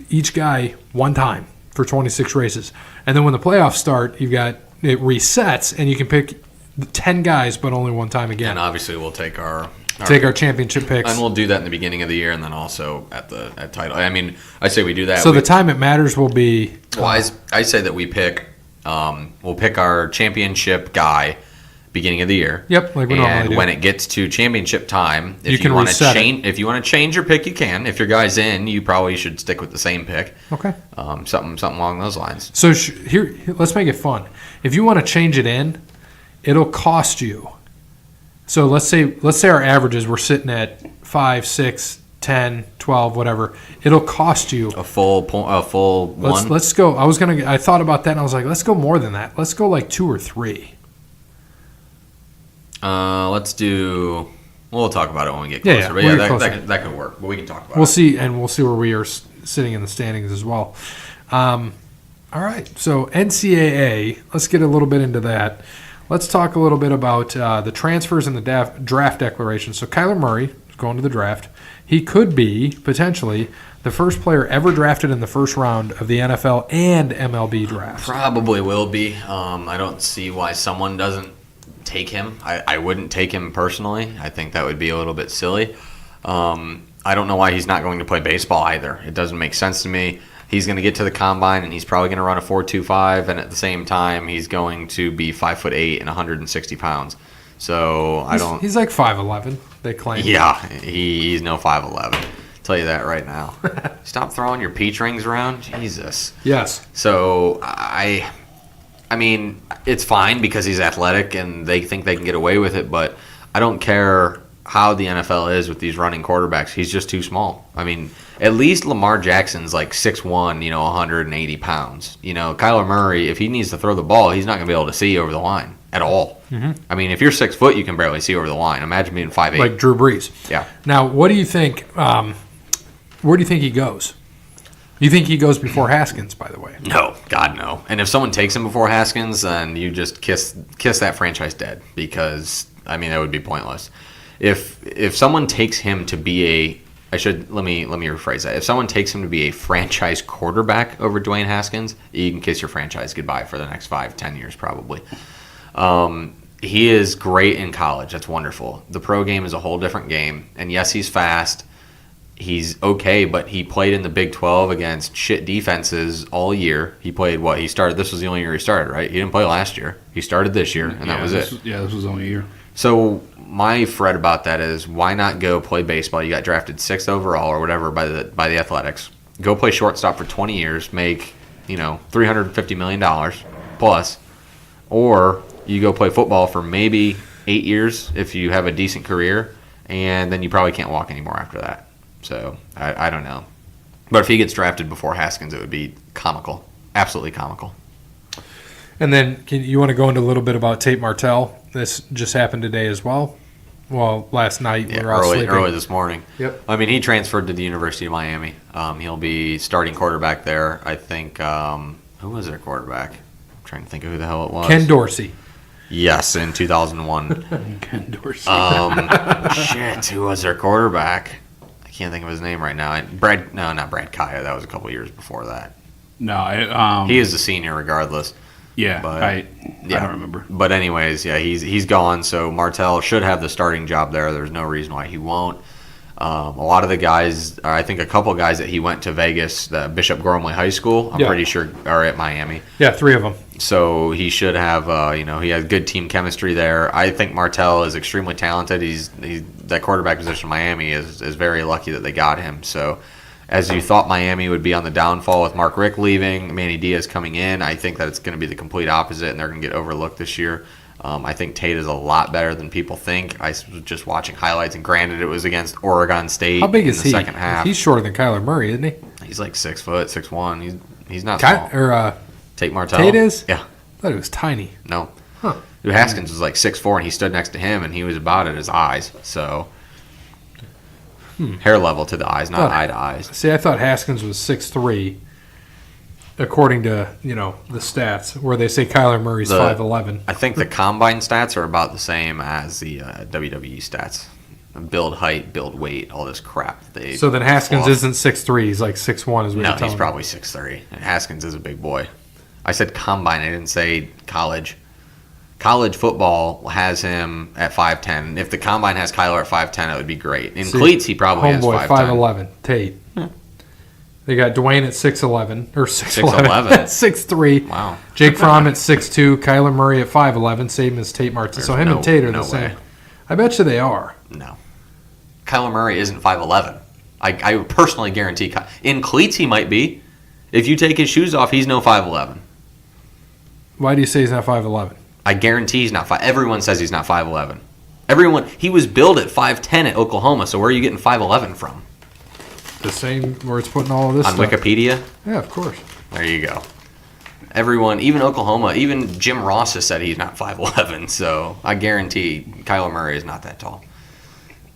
each guy one time for 26 races. And then when the playoffs start, it resets, and you can pick 10 guys, but only one time again. And obviously we'll take our championship picks. And we'll do that in the beginning of the year, and then also at title. I mean, I say we do that. So the time it matters will be... Well, I say that we pick... we'll pick our championship guy beginning of the year. Yep, like we normally do. And when it gets to championship time, if you want to change your pick, you can. If your guy's in, you probably should stick with the same pick. Okay. Something along those lines. So here, let's make it fun. If you want to change it in, it'll cost you. So let's say our averages we're sitting at 5, 6, 10, 12, whatever. It'll cost you a full one. Let's go. I thought about that, and I was like, let's go more than that. Let's go like 2 or 3. Let's do. We'll talk about it when we get closer. But that could work. But we can talk about it. We'll see where we are sitting in the standings as well. All right. So NCAA. Let's get a little bit into that. Let's talk a little bit about the transfers and the draft declaration. So Kyler Murray is going to the draft. He could be, potentially, the first player ever drafted in the first round of the NFL and MLB drafts. Probably will be. I don't see why someone doesn't take him. I wouldn't take him personally. I think that would be a little bit silly. I don't know why he's not going to play baseball either. It doesn't make sense to me. He's going to get to the combine, and he's probably going to run a 4.25, and at the same time, he's going to be 5'8" and 160 pounds. So He's like 5'11", they claim. Yeah, he's no 5'11". I'll tell you that right now. Stop throwing your peach rings around. Jesus. Yes. So I mean, it's fine because he's athletic and they think they can get away with it, but I don't care how the NFL is with these running quarterbacks. He's just too small. I mean, at least Lamar Jackson's like 6'1", 180 pounds. Kyler Murray, if he needs to throw the ball, he's not going to be able to see over the line. at all. I mean, if you're 6 foot, you can barely see over the line. Imagine being 5'8". Like Drew Brees. Yeah. Now, what do you think? Where do you think he goes? You think he goes before Haskins, by the way? No, God, no. And if someone takes him before Haskins, then you just kiss that franchise dead, because, I mean, that would be pointless. If someone takes him to be let me rephrase that. If someone takes him to be a franchise quarterback over Dwayne Haskins, you can kiss your franchise goodbye for the next 5-10 years probably. He is great in college. That's wonderful. The pro game is a whole different game. And yes, he's fast. He's okay, but he played in the Big 12 against shit defenses all year. He played he started. This was the only year he started, right? He didn't play last year. He started this year, and that was it. This was only a year. So my fret about that is, why not go play baseball? You got drafted 6th overall or whatever by the Athletics. Go play shortstop for 20 years, make $350 million plus, or you go play football for maybe 8 years if you have a decent career, and then you probably can't walk anymore after that. So I don't know, but if he gets drafted before Haskins, it would be comical, absolutely comical. And then you want to go into a little bit about Tate Martell? This just happened today as well. Well, last night we were all sleeping. Early this morning. Yep. I mean, he transferred to the University of Miami. He'll be starting quarterback there. I think, who was their quarterback? I'm trying to think of who the hell it was. Ken Dorsey. Yes, in 2001. Ken Dorsey. Shit, who was their quarterback? I can't think of his name right now. Not Brad Kaya. That was a couple years before that. No, he is a senior regardless. Yeah, but, I don't remember. But anyways, yeah, he's gone. So Martell should have the starting job there. There's no reason why he won't. A lot of the guys, I think a couple guys that he went to Vegas, the Bishop Gormley High School, I'm pretty sure are at Miami. Yeah, 3 of them. So he should have, he has good team chemistry there. I think Martell is extremely talented. He's that quarterback position in Miami is very lucky that they got him. So as you thought Miami would be on the downfall with Mark Richt leaving, Manny Diaz coming in, I think that it's going to be the complete opposite, and they're going to get overlooked this year. I think Tate is a lot better than people think. I was just watching highlights, and granted, it was against Oregon State. How big is in the second half. He's shorter than Kyler Murray, isn't he? He's like 6 foot, 6'1". He's not small. Tate Martell. Tate is? Yeah. I thought it was tiny. No. Huh. Haskins was like 6'4", and he stood next to him, and he was about at his eyes. So hair level to the eyes, not eye to eyes. See, I thought Haskins was 6'3", according to the stats, where they say Kyler Murray's 5'11". I think the combine stats are about the same as the WWE stats. Build height, build weight, all this crap. So then Haskins isn't 6'3", he's like 6'1", is what you're telling me. No, he's probably 6'3". And Haskins is a big boy. I said combine, I didn't say college. College football has him at 5'10". If the combine has Kyler at 5'10", it would be great. In cleats, he probably has 5'10". 5'11", Tate. They got Dwayne at 6'11", or 6'11", 6'3". Wow. Jake Fromm at 6'2", Kyler Murray at 5'11", same as Tate Martell. So him and Tate are the same. I bet you they are. No. Kyler Murray isn't 5'11". I personally guarantee. In cleats, he might be. If you take his shoes off, he's no 5'11". Why do you say he's not 5'11"? I guarantee he's not 5. Everyone says he's not 5'11". He was billed at 5'10" at Oklahoma, so where are you getting 5'11" from? The same where it's putting all of this on stuff. Wikipedia? Yeah, of course. There you go. Everyone, even Oklahoma, even Jim Ross has said he's not 5'11", so I guarantee Kyler Murray is not that tall.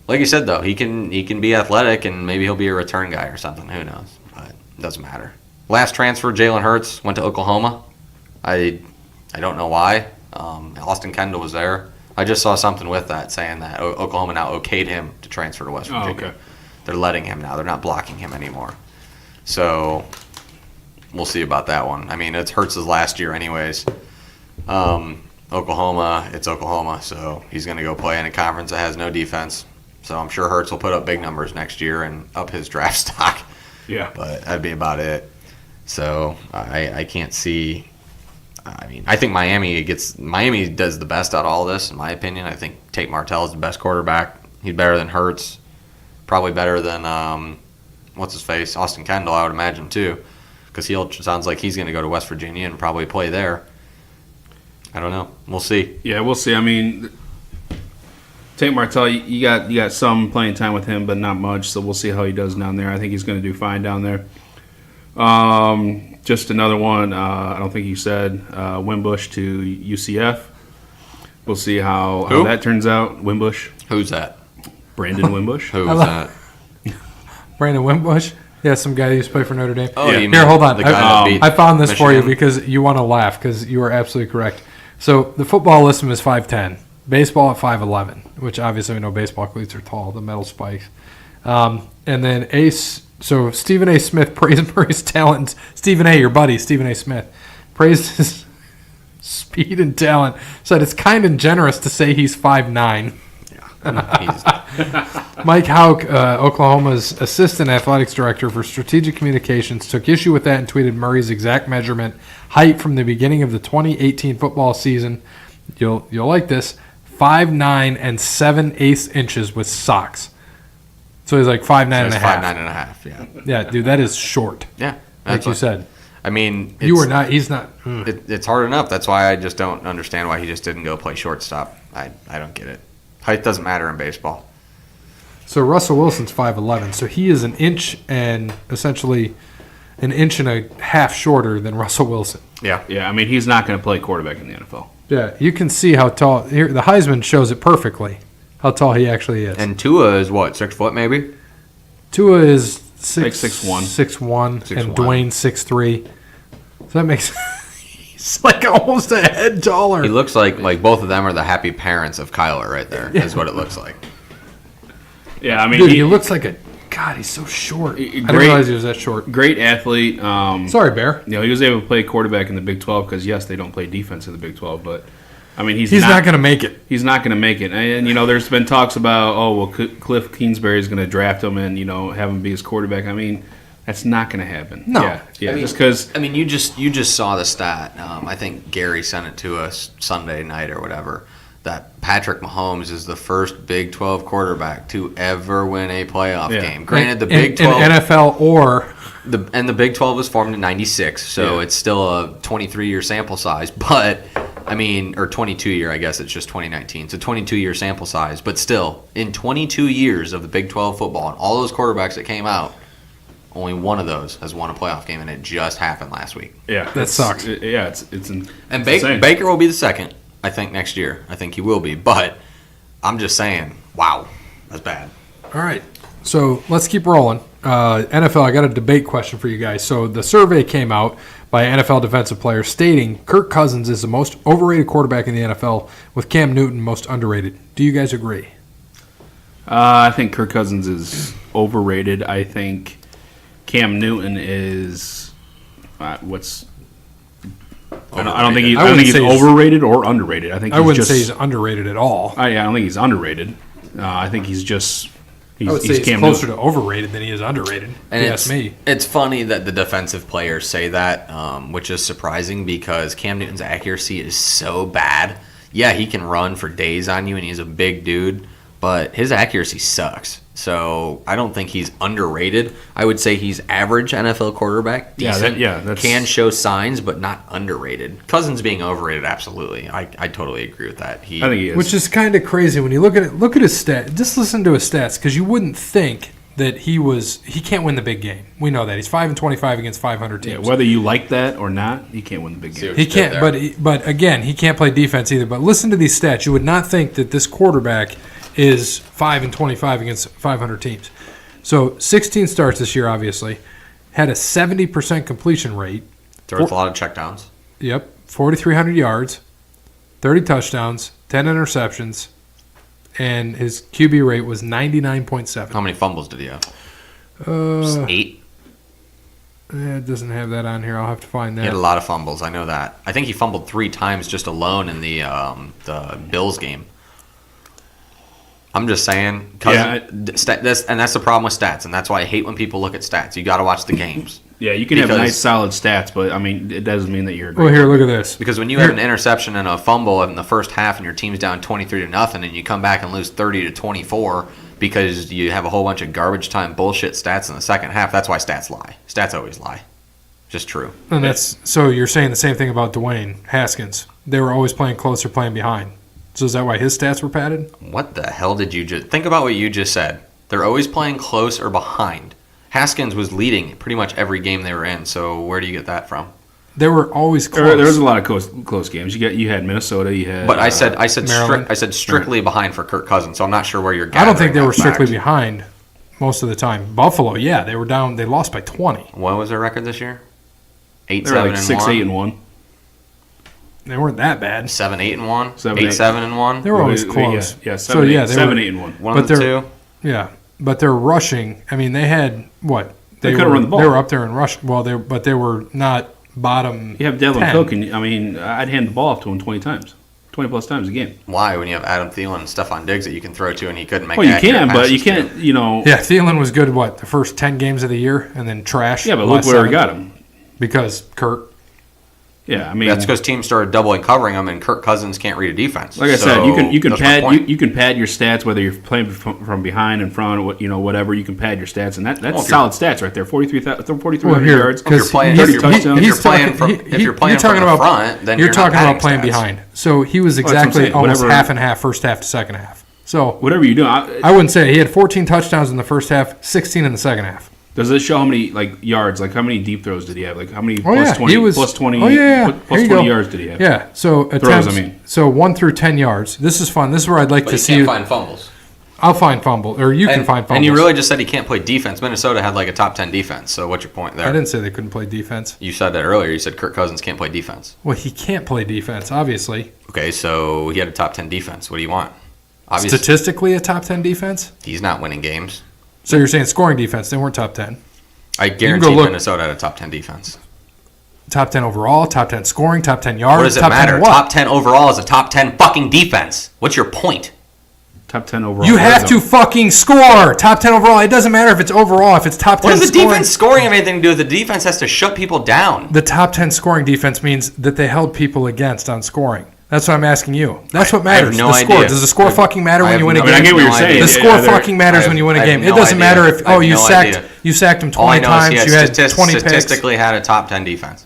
Like you said, though, he can be athletic, and maybe he'll be a return guy or something. Who knows? But it doesn't matter. Last transfer, Jalen Hurts went to Oklahoma. I don't know why. Austin Kendall was there. I just saw something with that saying that Oklahoma now okayed him to transfer to West Virginia. Oh, okay. They're letting him now. They're not blocking him anymore. So we'll see about that one. I mean, it's Hurts' last year anyways. Oklahoma, it's Oklahoma, so he's going to go play in a conference that has no defense. So I'm sure Hurts will put up big numbers next year and up his draft stock. Yeah. But that'd be about it. So I can't see. I mean, I think Miami does the best out of all this, in my opinion. I think Tate Martell is the best quarterback. He's better than Hurts. Probably better than, what's-his-face, Austin Kendall, I would imagine, too. Because he sounds like he's going to go to West Virginia and probably play there. I don't know. We'll see. Yeah, we'll see. I mean, Tate Martell, you got some playing time with him, but not much, so we'll see how he does down there. I think he's going to do fine down there. Just another one, I don't think you said, Wimbush to UCF. We'll see how Who? that turns out. Wimbush. Who's that? Brandon Wimbush. Who was that? Brandon Wimbush. Yeah, some guy who used to play for Notre Dame. Oh, Yeah. you Here, mean hold on. the guy that beat I found this for you Michigan? because you want to laugh because you are absolutely correct. So the football lists him as 5'10", baseball at 5'11", which obviously we know baseball cleats are tall, the metal spikes. And then so Stephen A. Smith praised Murray's talent. Stephen A., your buddy, Stephen A. Smith, praised his speed and talent. Said it's kind and generous to say he's 5'9". Mike Hauk, Oklahoma's assistant athletics director for strategic communications, took issue with that and tweeted Murray's exact measurement, height from the beginning of the 2018 football season. You'll like this: 5'9" and 7/8 inches with socks. So he's like 5'9" and a half. 5'9" and a half. Yeah. Yeah, dude, that is short. Yeah. Like you said, I mean, you are not. He's not. It's hard enough. That's why I just don't understand why he just didn't go play shortstop. I don't get it. Height doesn't matter in baseball. So Russell Wilson's 5'11", so he is essentially an inch and a half shorter than Russell Wilson. Yeah. Yeah, I mean, he's not going to play quarterback in the NFL. Yeah, you can see how tall. Here, the Heisman shows it perfectly how tall he actually is. And Tua is what, 6 foot maybe? Tua is Like 6'1", 6'1". and Dwayne 6'3". So that makes he's like almost a head taller. He looks like both of them are the happy parents of Kyler right there. Is what it looks like. Yeah, I mean, Dude, he looks like a God. He's so short. I didn't great- realize he was that short. great athlete. Sorry, Bear. You know, he was able to play quarterback in the Big 12 because, yes, they don't play defense in the Big 12, but, I mean, He's not going to make it. He's not going to make it. And, you know, there's been talks about, Cliff Kingsbury is going to draft him and, you know, have him be his quarterback. I mean, that's not going to happen. No. Yeah, I mean, just because. I mean, you just saw the stat. I think Gary sent it to us Sunday night or whatever. That Patrick Mahomes is the first Big 12 quarterback to ever win a playoff game. Granted, the Big 12 in NFL or the Big 12 was formed in '96, so it's still a 23-year sample size. But I mean, or 22-year, I guess it's just 2019. So 22-year sample size, but still, in 22 years of the Big 12 football and all those quarterbacks that came out, only one of those has won a playoff game, and it just happened last week. Yeah, that sucks. It's And insane. Baker will be the second, I think, next year. I think he will be. But I'm just saying, wow, that's bad. All right, so let's keep rolling. NFL, I got a debate question for you guys. So the survey came out by NFL defensive players stating Kirk Cousins is the most overrated quarterback in the NFL, with Cam Newton most underrated. Do you guys agree? I think Kirk Cousins is overrated. I think Cam Newton is what's. I don't think he's overrated or underrated. I think I wouldn't say he's underrated at all. I don't think he's underrated. I think he's just. I would say he's Cam closer Newton. to overrated than he is underrated. And if you ask me. It's funny that the defensive players say that, which is surprising because Cam Newton's accuracy is so bad. Yeah, he can run for days on you, and he's a big dude, but his accuracy sucks. So I don't think he's underrated. I would say he's average NFL quarterback. Decent. That's Can show signs, but not underrated. Cousins being overrated, absolutely. I totally agree with that. I think he is. Which is kind of crazy when you look at it. Look at his stats. Just listen to his stats because you wouldn't think that he can't win the big game. We know that he's 5-25 against 500 teams. whether you like that or not, he can't win the big game. He can't. But again, he can't play defense either. But listen to these stats. You would not think that this quarterback is 5-25 against 500 teams. So 16 starts this year, obviously. Had a 70% completion rate. Throws a lot of checkdowns. Yep, 4,300 yards, 30 touchdowns, 10 interceptions, and his QB rate was 99.7. How many fumbles did he have? 8. It doesn't have that on here. I'll have to find that. He had a lot of fumbles. I know that. I think he fumbled 3 times just alone in the Bills game. I'm just saying, and that's the problem with stats, and that's why I hate when people look at stats. You got to watch the games. Yeah, you can have nice, solid stats, but I mean, it doesn't mean that you're. Well, here, look at this. Because when you have an interception and a fumble in the first half, and your team's down 23-0, and you come back and lose 30-24 because you have a whole bunch of garbage time bullshit stats in the second half, that's why stats lie. Stats always lie. Just true. And that's so you're saying the same thing about Dwayne Haskins. They were always playing close or playing behind. So is that why his stats were padded? What the hell did you just think about? What you just said. They're always playing close or behind. Haskins was leading pretty much every game they were in. So where do you get that from? They were always close. There was a lot of close games. You had Minnesota. You had. But I said Maryland. strictly behind for Kirk Cousins. So I'm not sure where you're. I don't think they were gathering that strictly fact. behind most of the time. Buffalo, yeah, they were down. They lost by 20. What was their record this year? 8-7 They were like and 6-8-1. They weren't that bad. 7-8-1. 7-8. 8-7-1. They were always close. Yeah, So, yeah, they were- 7-8-1. One but of the they're- two. Yeah, but they're rushing. I mean, they had what? They couldn't were, run the ball. They were up there in rush. Well, they were not bottom. You have Devlin 10. Cook, and I'd hand the ball off to him 20 plus times a game. Why? When you have Adam Thielen and Stephon Diggs that you can throw to and he couldn't make Well, you accurate can, but passes you to. can't. Yeah, Thielen was good. What, the first 10 games of the year, and then trash. Yeah, but the look last where we 7? got him. Because Kirk. Yeah, I mean That's because teams started doubling covering him, and Kirk Cousins can't read a defense. Like I said, So, you can that's my pad point. you can pad your stats whether you're playing from behind in front, whatever. You can pad your stats, and that's Well, if solid stats right there. 4,300 Well, here, yards. If you're playing, he's- if you're, touchdowns. if you're he's playing talking- from, if you're playing from the front, then you're not talking padding about playing stats. behind. So he was Well, that's what I'm exactly saying. almost Whatever- half and half, first half to second half. So Whatever you do, I wouldn't say he had 14 touchdowns in the first half, 16 in the second half. does it show how many yards? Like how many deep throws did he have? Like how many Oh plus yeah, 20? he was plus 20. Oh yeah, plus Here you 20 go. yards did he have? Yeah. So attempts. So 1 through 10 yards. This is fun. This is where I'd like But to you see. can't find fumbles. I'll find fumble, or you can find fumbles. And you really just said he can't play defense. Minnesota had like a top 10 defense. So what's your point I there? didn't say they couldn't play defense. You said that earlier. You said Kirk Cousins can't play defense. Well, he can't play defense, obviously. Okay, so he had a top 10 defense. What do you want? Obviously, Statistically, a top 10 defense. he's not winning games. So you're saying scoring defense? They weren't top 10. I go guarantee look. Minnesota had a top 10 defense. Top 10 overall, top 10 scoring, top 10 yards. What does it top matter? 10 what? Top 10 overall is a top 10 fucking defense. What's your point? Top 10 overall. You have to fucking score. Top 10 overall. It doesn't matter if it's overall, if it's top 10 What does the scoring. defense scoring have anything to do with? The defense has to shut people down. The top 10 scoring defense means that they held people against on scoring. That's what I'm asking you. That's what I have matters. no the score. idea. Does the score fucking matter I when have you win a no- game? I get what you're No saying. idea. The score they're- fucking matters when you win a I have game. It no doesn't idea. matter if I have you no sacked idea. you sacked him All I 20 know is times, he you had had 20 picks. statistically had a top 10 defense.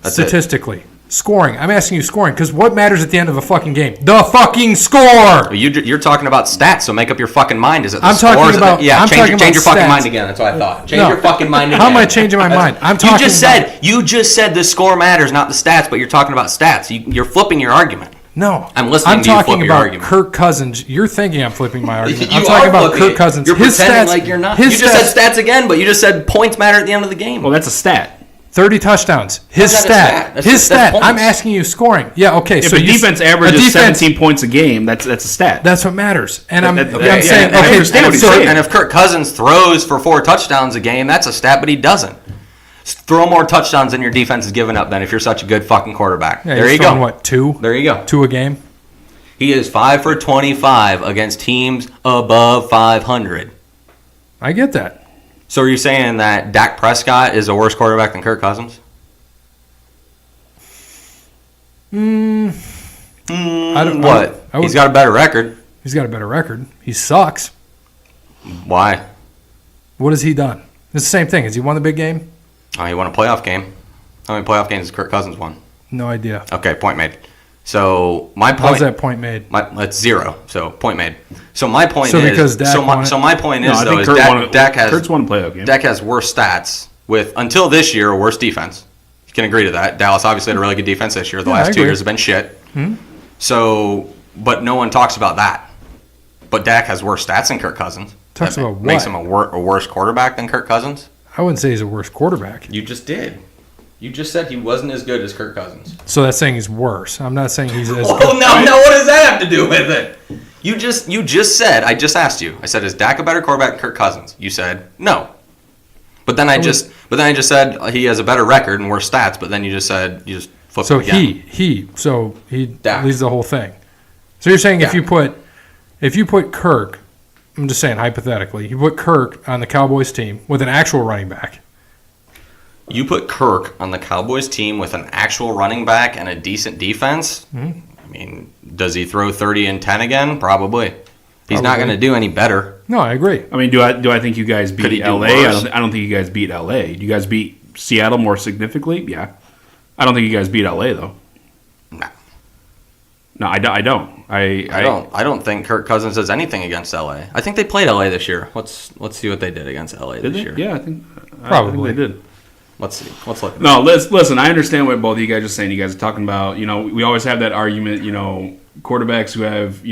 That's it. Statistically. Scoring. I'm asking you scoring because what matters at the end of a fucking game? The fucking score. You're talking about stats, so make up your fucking mind. Is it the I'm score? talking Is it about- the, yeah, I'm change, talking change your about fucking stats. mind again. That's what I thought. Change No. your fucking mind again. How am I changing my mind? I'm talking You just said the score matters, not the stats, but you're talking about stats. You're flipping your argument. No. I'm listening I'm to you talking flip your about argument. Kirk Cousins. You're thinking I'm flipping my argument. I'm You talking are about flipping Kirk it. Cousins. You're His pretending stats, like you're not. His You just stats, said stats again, but you just said points matter at the end of the game. Well, that's a stat. 30 touchdowns. His How's that a stat. stat? That's His just- that's stat. I'm points. asking you scoring. Yeah, okay. If so a you- defense a averages defense- 17 points a game, that's a stat. That's what matters. And I'm That- I'm saying, yeah, I okay, understand what he's so- saying. And if Kirk Cousins throws for 4 touchdowns a game, that's a stat, but he doesn't. Throw more touchdowns than your defense is giving up then if you're such a good fucking quarterback. Yeah, There he's you throwing, go. What, 2? There you go. 2 a game? He is 5 for 25 against teams above 500. I get that. So are you saying that Dak Prescott is a worse quarterback than Kirk Cousins? I don't What? I would- He's got a better record. He's got a better record. He sucks. Why? What has he done? It's the same thing. Has he won the big game? Oh, he won a playoff game. How many playoff games has Kirk Cousins won? No idea. Okay, point made. So my point. How's that point made? That's 0. So point made. So my point So is. because Dak won it? So my point No, is I though think is Kurt Dak, won it. Dak has Kurt's won a playoff game. Dak has worse stats with until this year a worse defense. You can agree to that. Dallas obviously had a really good defense this year. The Yeah, I last 2 agree. years have been shit. So, but no one talks about that. But Dak has worse stats than Kirk Cousins. Talks That about makes what? him a worse quarterback than Kirk Cousins. I wouldn't say he's a worse quarterback. You just did. You just said he wasn't as good as Kirk Cousins. So that's saying he's worse. I'm not saying he's as Oh good. no! What does that have to do with it? You just said. I just asked you. I said, is Dak a better quarterback than Kirk Cousins? You said no. But then I just said he has a better record and worse stats. But then you just said you just flipped So it again. he Dak. leads the whole thing. So you're saying if Yeah. you put Kirk, I'm just saying hypothetically, you put Kirk on the Cowboys team with an actual running back. You put Kirk on the Cowboys team with an actual running back and a decent defense. I mean, does he throw 30 and 10 again? Probably. He's not Probably. going to do any better. No, I agree. I mean, do I think you guys Could he beat do LA? worse? I don't think you guys beat LA. Do you guys beat Seattle more significantly? Yeah. I don't think you guys beat LA though. Nah. No, I don't. I don't think Kirk Cousins does anything against LA. I think they played LA this year. Let's see what they did against LA Did this they? year. Yeah, I think Probably. they did. Let's see. Let's look. No, listen. I understand what both of you guys are saying. You guys are talking about, we always have that argument, quarterbacks who have,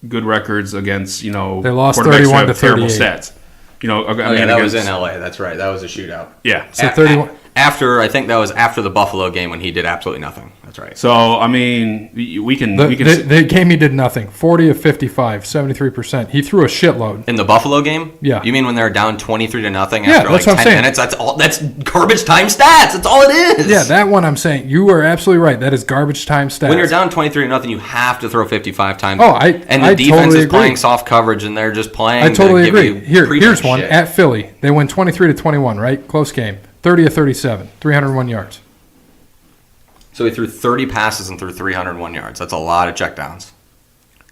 good records against, they lost quarterbacks 31 who have to terrible 38. stats. That was in LA. That's right. That was a shootout. Yeah. So 31. I think that was after the Buffalo game when he did absolutely nothing. That's right. So, we can... The game he did nothing. 40 of 55, 73%. He threw a shitload. In the Buffalo game? Yeah. You mean when they're down 23 to nothing Yeah, after that's like what I'm 10 saying. minutes? That's all. That's garbage time stats. That's all it is. Yeah, that one I'm saying. You are absolutely right. That is garbage time stats. When you're down 23 to nothing, you have to throw 55 times. And the I defense totally is playing agree. soft coverage, and they're just playing. I totally to give agree. you Here's one. shit. At Philly, they win 23 to 21, right? Close game. 30 of 37, 301 yards. So he threw 30 passes and threw 301 yards. That's a lot of checkdowns.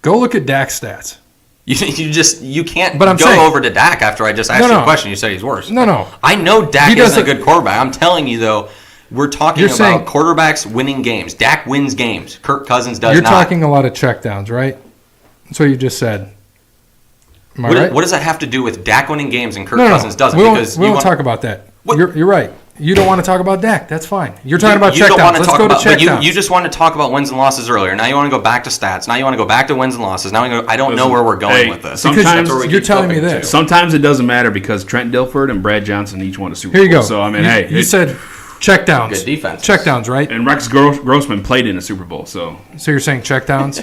Go look at Dak's stats. You can't But I'm go saying- over to Dak after I just asked you a question. You said he's worse. No. I know Dak He isn't a doesn't- good quarterback. I'm telling you, though, we're talking You're about saying- quarterbacks winning games. Dak wins games. Kirk Cousins does You're not. talking a lot of checkdowns, right? That's what you just said. Am I right? What does that have to do with Dak winning games and Kirk No. Cousins doesn't? We Because won't you want talk about that. What? You're right. You don't want to talk about Dak. That's fine. You're talking about you don't checkdowns. want to Let's talk go to about, but checkdowns. you just want to talk about wins and losses earlier. Now you want to go back to stats. Now you want to go back to wins and losses. Now I don't know where we're going with this. Sometimes That's where we you're keep telling me flipping this. to. Sometimes it doesn't matter because Trent Dilford and Brad Johnson each won a Super Bowl. Here you go. So, you said checkdowns. Good defense. Checkdowns, right? And Rex Grossman played in a Super Bowl, so... So you're saying checkdowns?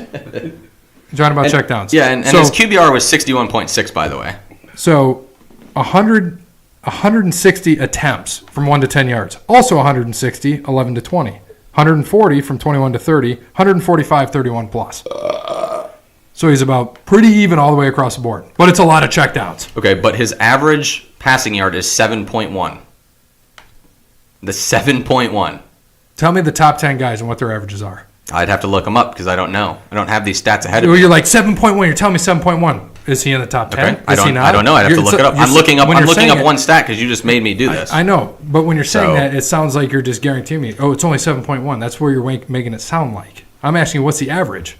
You're talking about checkdowns. Yeah, and so, his QBR was 61.6, by the way. So 160 attempts from 1 to 10 yards. Also 160, 11 to 20. 140 from 21 to 30. 145, 31 plus. So he's about pretty even all the way across the board. But it's a lot of checkdowns. Okay, but his average passing yard is 7.1. The 7.1. Tell me the top 10 guys and what their averages are. I'd have to look him up because I don't know. I don't have these stats ahead of Well, me. you're like 7.1. You're telling me 7.1. Is he in the top 10? Okay. Is he not? I don't know. I'd have to look it up. I'm looking up one stat because you just made me do this. I know, but when you're saying So- that, it sounds like you're just guaranteeing me, it's only 7.1. That's where you're making it sound like. I'm asking you, what's the average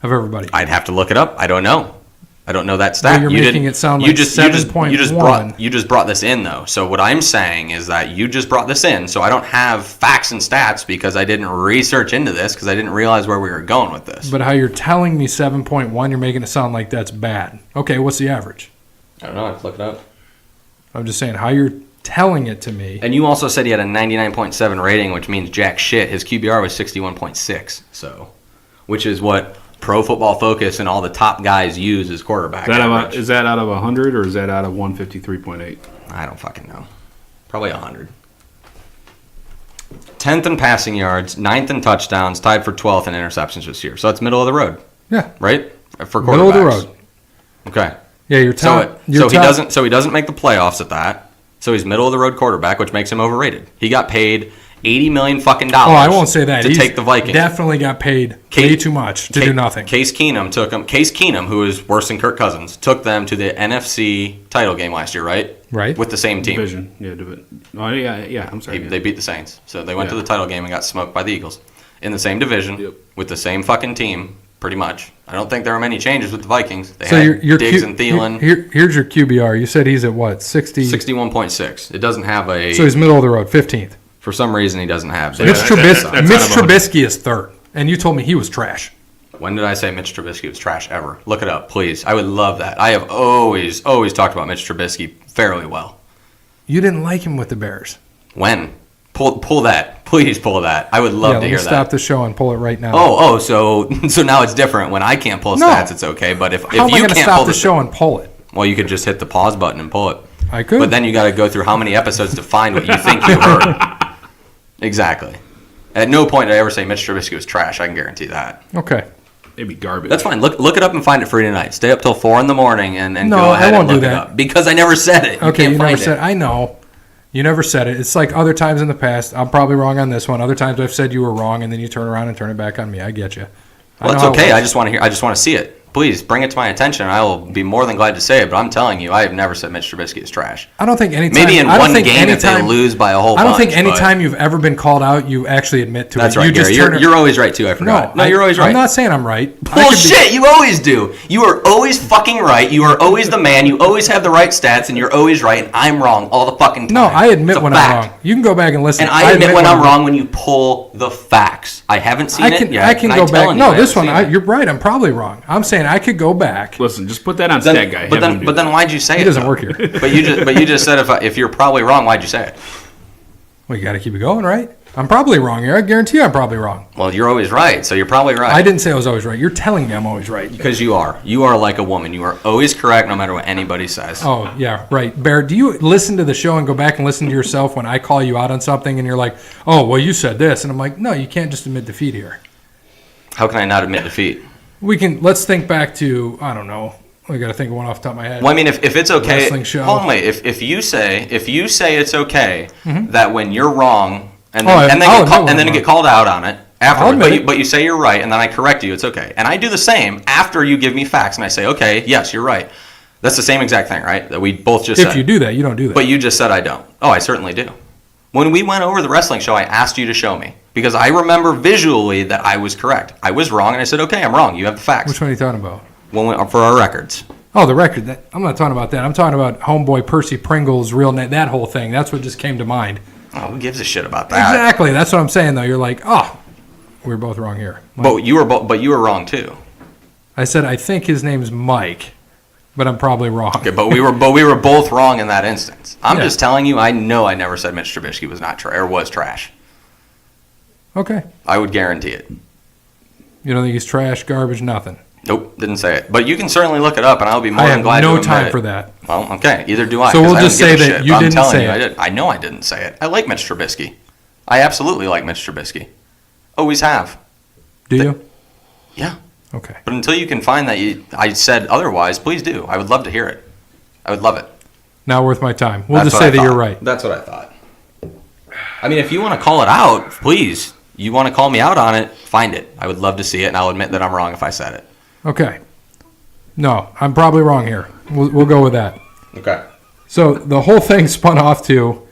of everybody? I'd have to look it up. I don't know. I don't know that stat. Well, you're You making didn't- it sound you like just 7.1. You just brought this in though. So what I'm saying is that you just brought this in. So I don't have facts and stats because I didn't research into this because I didn't realize where we were going with this. But how you're telling me 7.1, you're making it sound like that's bad. Okay, what's the average? I don't know. I have to look it up. I'm just saying how you're telling it to me. And you also said he had a 99.7 rating, which means jack shit. His QBR was 61.6. So, which is what Pro Football Focus and all the top guys use as quarterback. Is that out of 100 or is that out of 153.8? I don't fucking know. Probably 100. 10th in passing yards, 9th in touchdowns, tied for 12th in interceptions this year. So that's middle of the road, Yeah, right? For quarterbacks. middle of the road. Okay. Yeah, you're telling. So he doesn't make the playoffs at that. So he's middle of the road quarterback, which makes him overrated. He got paid $80 million fucking dollars. Oh, I won't say that. To He's take the Vikings. Definitely got paid way too much to do nothing. Case Keenum, who is worse than Kirk Cousins, took them to the NFC title game last year, right? Right. With the same team. Division. Yeah, Oh, yeah, I'm sorry. They beat the Saints. So they went to Yeah. the title game and got smoked by the Eagles. In the same division, Yep. with the same fucking team, pretty much. I don't think there were many changes with the Vikings. They So had your Diggs and Thielen. Here's your QBR. You said he's at what? 60. 61.6. It doesn't have a... So he's middle of the road, 15th. For some reason, he doesn't have... Mitch that's Trubisky, out of is third, and you told me he was trash. When did I say Mitch Trubisky was trash ever? Look it up, please. I would love that. I have always talked about Mitch Trubisky fairly well. You didn't like him with the Bears. When? Pull that. Please pull that. I would love to hear let me that. stop the show and pull it right now. So now it's different. When I can't pull No. stats, it's okay. But if How am I you going to can't stop pull the show and pull it? well, you could just hit the pause button and pull it. I could. But then you got to go through how many episodes to find what you think you heard. Exactly. At no point did I ever say Mitch Trubisky was trash. I can guarantee that. Okay. Maybe garbage. That's fine. Look it up and find it free tonight. Stay up till 4 in the morning and No, go I ahead won't and look do it that. up. Because I never said it. Okay, you can't never find said. it. I know. You never said it. It's like other times in the past. I'm probably wrong on this one. Other times I've said you were wrong, and then you turn around and turn it back on me. I get you. Well, that's okay. I just want to see it. please bring it to my attention. I will be more than glad to say it. But I'm telling you, I have never said Mitch Trubisky is trash. I don't think anytime. Maybe in one game if they lose by a whole bunch. I don't think any time you've ever been called out, you actually admit to it. That's right, Gary. You're always right, too. I forgot. No, you're always right. I'm not saying I'm right. Bullshit. You always do. You are always fucking right. You are always the man. You always have the right stats, and you're always right, and I'm wrong all the fucking time. No, I admit when I'm wrong. You can go back and listen. And I admit when I'm wrong when you pull the facts. I haven't seen it yet. I can go back. No, this one, you're right. I'm probably wrong. I'm saying I could go back. Listen, just put that on Stat Guy. But then why'd you say it? He doesn't work here. But you just said if you're probably wrong, why'd you say it? Well, you got to keep it going, right? I'm probably wrong here. I guarantee you I'm probably wrong. Well, you're always right, so you're probably right. I didn't say I was always right. You're telling me I'm always right. Because you are. You are like a woman. You are always correct no matter what anybody says. Oh, yeah, right. Bear, do you listen to the show and go back and listen to yourself when I call you out on something and you're like, oh, well, you said this. And I'm like, no, you can't just admit defeat here. How can I not admit defeat? Let's think back to, I don't know. I got to think of one off the top of my head. Well, I mean, if it's okay. Wrestling show. Hold on, wait. If you say it's okay that when you're wrong, and then you get called out on it afterwards, but you say you're right, and then I correct you, it's okay. And I do the same after you give me facts, and I say, okay, yes, you're right. That's the same exact thing, right? That we both just said. If you do that, you don't do that. But you just said I don't. Oh, I certainly do. When we went over the wrestling show, I asked you to show me. Because I remember visually that I was correct. I was wrong, and I said, okay, I'm wrong. You have the facts. Which one are you talking about? For our records. Oh, the record. I'm not talking about that. I'm talking about homeboy Percy Pringle's real name, that whole thing. That's what just came to mind. Oh, who gives a shit about that? Exactly. That's what I'm saying, though. You're like, oh, we're both wrong here. Mike. But you were wrong, too. I said, I think his name's Mike, but I'm probably wrong. Okay, but we were both wrong in that instance. I'm just telling you, I know I never said Mitch Trubisky was not was trash. Okay. I would guarantee it. You don't think he's trash, garbage, nothing? Nope, didn't say it. But you can certainly look it up, and I'll be more than glad to admit it. I have no time for that. Well, okay, either do I. So we'll just say that you didn't say it. I know I didn't say it. I like Mitch Trubisky. I absolutely like Mitch Trubisky. Always have. Do you? Yeah. Okay. But until you can find that I said otherwise, please do. I would love to hear it. I would love it. Not worth my time. We'll just say that you're right. That's what I thought. I mean, if you want to call it out, please. You want to call me out on it, find it. I would love to see it, and I'll admit that I'm wrong if I said it. Okay. No, I'm probably wrong here. We'll go with that. Okay. So the whole thing spun off to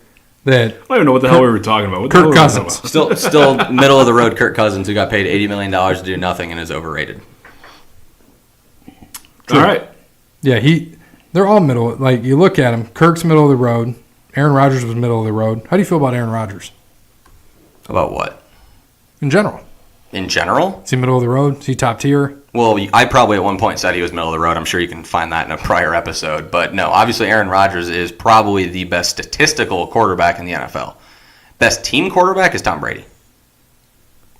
that. I don't even know what the hell we were talking about. Kirk Cousins. Still middle of the road Kirk Cousins, who got paid $80 million to do nothing and is overrated. True. All right. Yeah, they're all middle. Like, you look at him, Kirk's middle of the road. Aaron Rodgers was middle of the road. How do you feel about Aaron Rodgers? About what? In general. In general? Is he middle of the road? Is he top tier? Well, I probably at one point said he was middle of the road. I'm sure you can find that in a prior episode. But no, obviously Aaron Rodgers is probably the best statistical quarterback in the NFL. Best team quarterback is Tom Brady.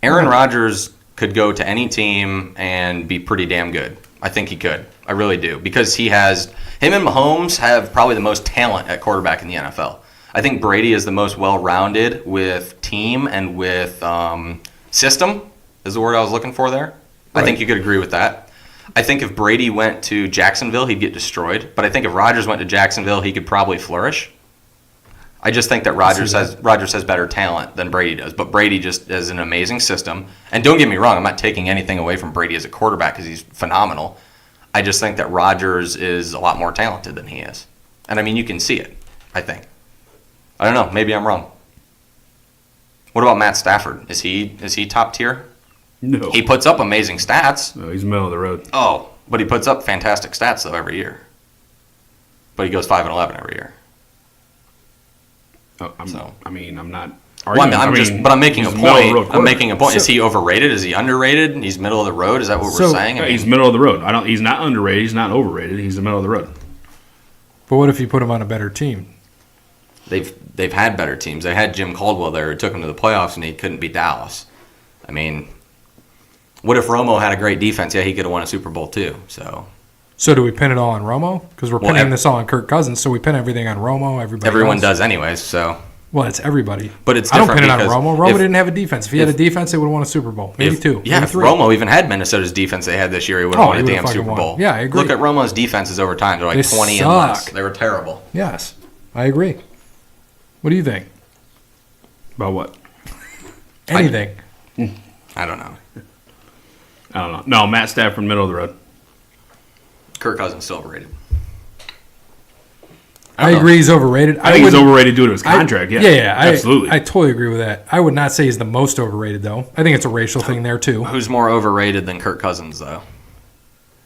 Aaron Rodgers could go to any team and be pretty damn good. I think he could. I really do. Because him and Mahomes have probably the most talent at quarterback in the NFL. I think Brady is the most well-rounded with team and with system, is the word I was looking for there. Right. I think you could agree with that. I think if Brady went to Jacksonville, he'd get destroyed. But I think if Rodgers went to Jacksonville, he could probably flourish. I just think that Rodgers has better talent than Brady does. But Brady just has an amazing system. And don't get me wrong, I'm not taking anything away from Brady as a quarterback because he's phenomenal. I just think that Rodgers is a lot more talented than he is. And, I mean, you can see it, I think. I don't know. Maybe I'm wrong. What about Matt Stafford? Is he top tier? No. He puts up amazing stats. No, he's middle of the road. Oh, but he puts up fantastic stats, though, every year. But he goes 5-11 every year. Oh, I'm not arguing. Well, I'm making a point. I'm making a point. Is he overrated? Is he underrated? He's middle of the road? Is that what we're saying? He's middle of the road. He's not underrated. He's not overrated. He's the middle of the road. But what if you put him on a better team? They've had better teams. They had Jim Caldwell there who took them to the playoffs, and he couldn't beat Dallas. I mean, what if Romo had a great defense? Yeah, he could have won a Super Bowl too. So do we pin it all on Romo? Because we're pinning this all on Kirk Cousins, so we pin everything on Romo. Everyone does anyways. So. Well, it's everybody. But it's different. I don't pin it on Romo. Romo didn't have a defense. If he had a defense, they would have won a Super Bowl. Maybe two. Yeah, maybe if three. Romo even had Minnesota's defense they had this year, he would have won a damn Super Bowl. Yeah, I agree. Look at Romo's defenses over time. They're like 20 and less. They were terrible. Yes, I agree. What do you think? About what? Anything. I don't know. No, Matt Stafford, middle of the road. Kirk Cousins still overrated. I agree he's overrated. I think he's overrated due to his contract. Yeah, absolutely. I totally agree with that. I would not say he's the most overrated, though. I think it's a racial thing there, too. Who's more overrated than Kirk Cousins, though?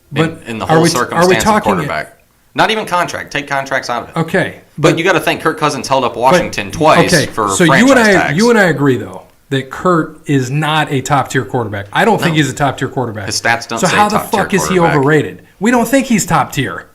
But in the whole circumstance of quarterback. Not even contract. Take contracts out of it. Okay. But you got to think Kirk Cousins held up Washington twice for so franchise tags. you and I agree, though, that Kurt is not a top-tier quarterback. I don't think he's a top-tier quarterback. His stats don't say top-tier So how the fuck is he quarterback. overrated? We don't think he's top-tier.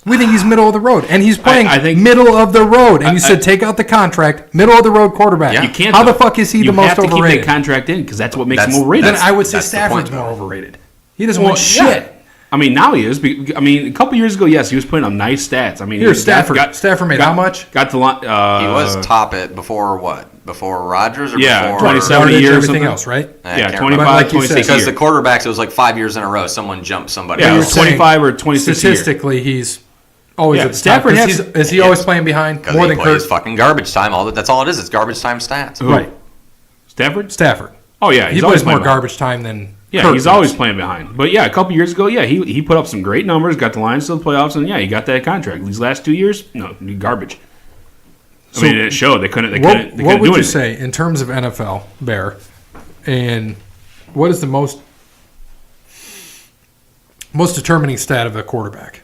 We think he's middle of the road, and he's playing I think, middle of the road. And you said take out the contract, middle of the road quarterback. Yeah. You can't. How the fuck is he the most overrated? You have to keep that contract in because that's what makes him overrated. Then I would say that's the Stafford's point, more overrated. He doesn't win shit. Yeah. I mean, now he is. I mean, a couple years ago, yes, he was putting on nice stats. I mean, Stafford made how much? Got the line. He was top it before what? Before Rodgers or before 27 years, everything else, right? Yeah, 25, 26 because years. the quarterbacks, it was like 5 years in a row. Someone jumped somebody. Yeah, it else. was 25 or 26 Statistically, he's always at the Stafford top. Is he always playing behind more than Kirk? Plays fucking garbage time. That's all it is. It's garbage time stats. Who? Right. Stafford. Oh yeah, he plays more garbage time than. Yeah, Kirk he's always playing behind. But yeah, a couple years ago, yeah, he put up some great numbers, got the Lions to the playoffs, and yeah, he got that contract. These last 2 years, no, garbage. I mean, it showed they couldn't. What would you say in terms of NFL, Bear? And what is the most determining stat of a quarterback?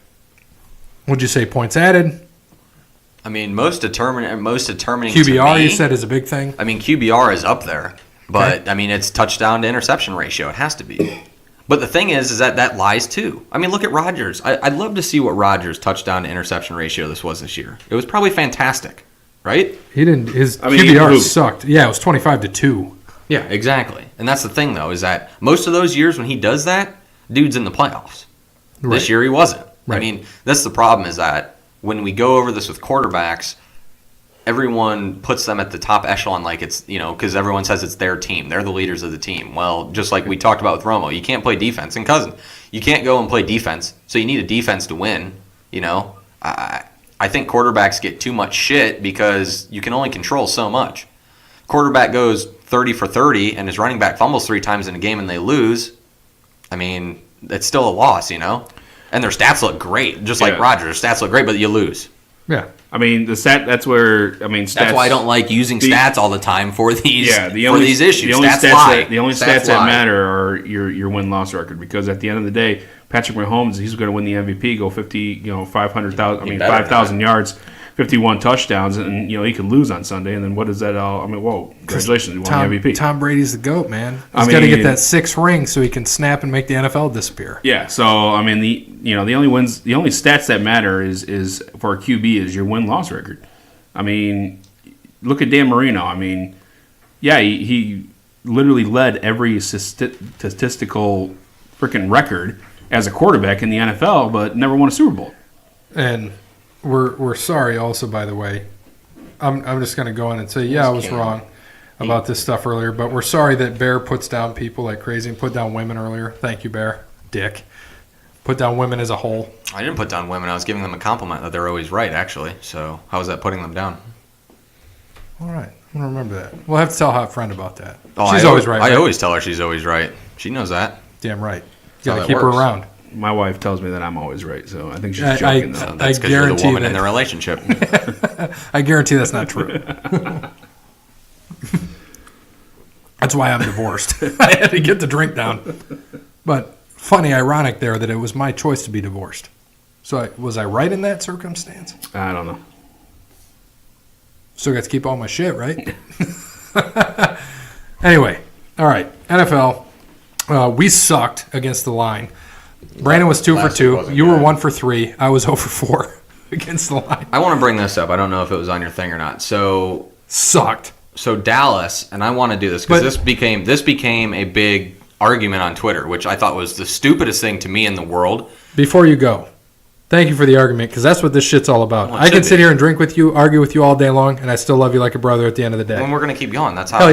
Would you say points added? I mean, most determining. QBR, to me, you said, is a big thing. I mean, QBR is up there, but I mean, it's touchdown to interception ratio. It has to be. But the thing is that lies too. I mean, look at Rodgers. I'd love to see what Rodgers' touchdown to interception ratio this year. It was probably fantastic, right? He didn't. QBR sucked. Yeah, it was 25-2. Yeah, exactly. And that's the thing, though, is that most of those years when he does that, dude's in the playoffs. Right. This year he wasn't. Right. I mean, that's the problem is that when we go over this with quarterbacks, everyone puts them at the top echelon like it's, because everyone says it's their team. They're the leaders of the team. Well, just like we talked about with Romo, you can't play defense. And Cousins, you can't go and play defense, so you need a defense to win, I think quarterbacks get too much shit because you can only control so much. Quarterback goes 30 for 30 and his running back fumbles 3 times in a game and they lose. I mean, it's still a loss, And their stats look great, just like Rodgers. Stats look great, but you lose. Yeah. I mean, stats. That's why I don't like using stats all the time for these these issues. The only stats that matter are your win-loss record because at the end of the day, Patrick Mahomes, he's going to win the MVP, go 5,000 yards, 51 touchdowns, and he could lose on Sunday. And then what is that all? I mean, whoa! Congratulations, you won the MVP. Tom Brady's the GOAT, man. He's got to get that 6th ring so he can snap and make the NFL disappear. Yeah. So I mean, the only stats that matter is for a QB is your win-loss record. I mean, look at Dan Marino. I mean, yeah, he literally led every statistical freaking record as a quarterback in the NFL, but never won a Super Bowl. And we're sorry also, by the way. I'm just going to go in and say, I was wrong about this stuff earlier, but we're sorry that Bear puts down people like crazy and put down women earlier. Thank you, Bear. Dick. Put down women as a whole. I didn't put down women. I was giving them a compliment that they're always right, actually. So how is that putting them down? All right. I'm going to remember that. We'll have to tell Hot Friend about that. Oh, she's always right. I always tell her she's always right. She knows that. Damn right. You got to keep her around. My wife tells me that I'm always right, so I think she's joking. That's because you're the woman in the relationship. I guarantee that's not true. That's why I'm divorced. I had to get the drink down. But funny, ironic there that it was my choice to be divorced. So was I right in that circumstance? I don't know. Still got to keep all my shit, right? Anyway, all right, NFL. We sucked against the line. Brandon was 2 for 2. You were 1 for 3. I was 0 for 4 against the line. I want to bring this up. I don't know if it was on your thing or not. So sucked. So Dallas, and I want to do this because this became a big argument on Twitter, which I thought was the stupidest thing to me in the world. Before you go, thank you for the argument because that's what this shit's all about. Well, I can sit here and drink with you, argue with you all day long, and I still love you like a brother at the end of the day. And we're going to keep going. That's how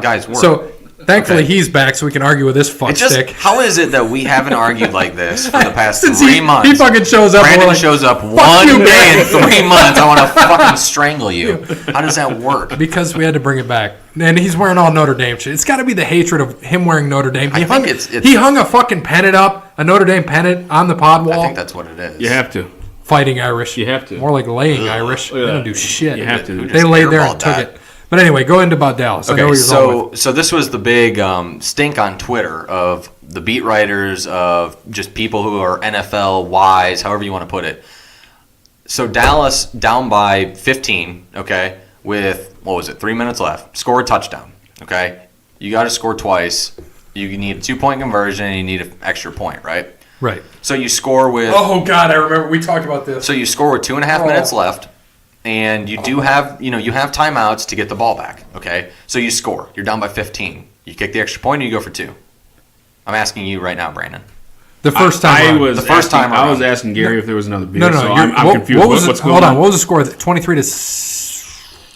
guys work. So Thankfully, he's back, so we can argue with this fuck stick. How is it that we haven't argued like this for the past 3 months? He fucking shows up. Brandon shows up one day in 3 months. I want to fucking strangle you. How does that work? Because we had to bring it back. And he's wearing all Notre Dame shit. It's got to be the hatred of him wearing Notre Dame. He hung a fucking pennant up, a Notre Dame pennant, on the pod wall. I think that's what it is. You have to. Fighting Irish. You have to. More like laying Irish. They don't do shit. You have to. They laid there and took it. But anyway, go into about Dallas. Okay, so this was the big stink on Twitter of the beat writers, of just people who are NFL wise, however you want to put it. So Dallas down by 15, okay, with, 3 minutes left. Score a touchdown, okay? You got to score twice. You need a 2-point conversion, and you need an extra point, right? Right. So you score with... Oh, God, I remember. We talked about this. So you score with 2.5 minutes left. And you do have, you have timeouts to get the ball back, okay? So you score. You're down by 15. You kick the extra point, or you go for 2. I'm asking you right now, Brandon. The first time I was asking Gary if there was another beat. No, so I'm confused. What's going on? Hold on. What was the score? 23 to...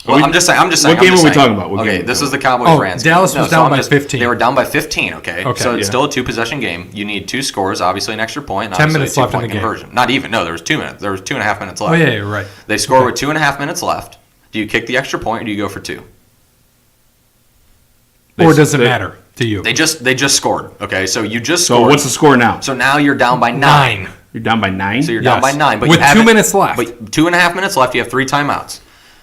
Well, I'm just saying. What game are we talking about? Okay, this is the Cowboys-Rams game. Dallas was down by 15. They were down by 15, okay? So it's still a 2-possession game. You need 2 scores, obviously an extra point, 10 minutes left in the conversion. Not even. No, there was 2 minutes. There was 2.5 minutes left. Oh, yeah, you're right. They score with 2.5 minutes left. Do you kick the extra point, or do you go for 2? Or does it matter to you? They just scored, okay? So you just scored. So what's the score now? So now you're down by 9. You're down by 9? So you're down by 9. But with 2 minutes left. But 2.5 minutes left, you have 3 timeouts.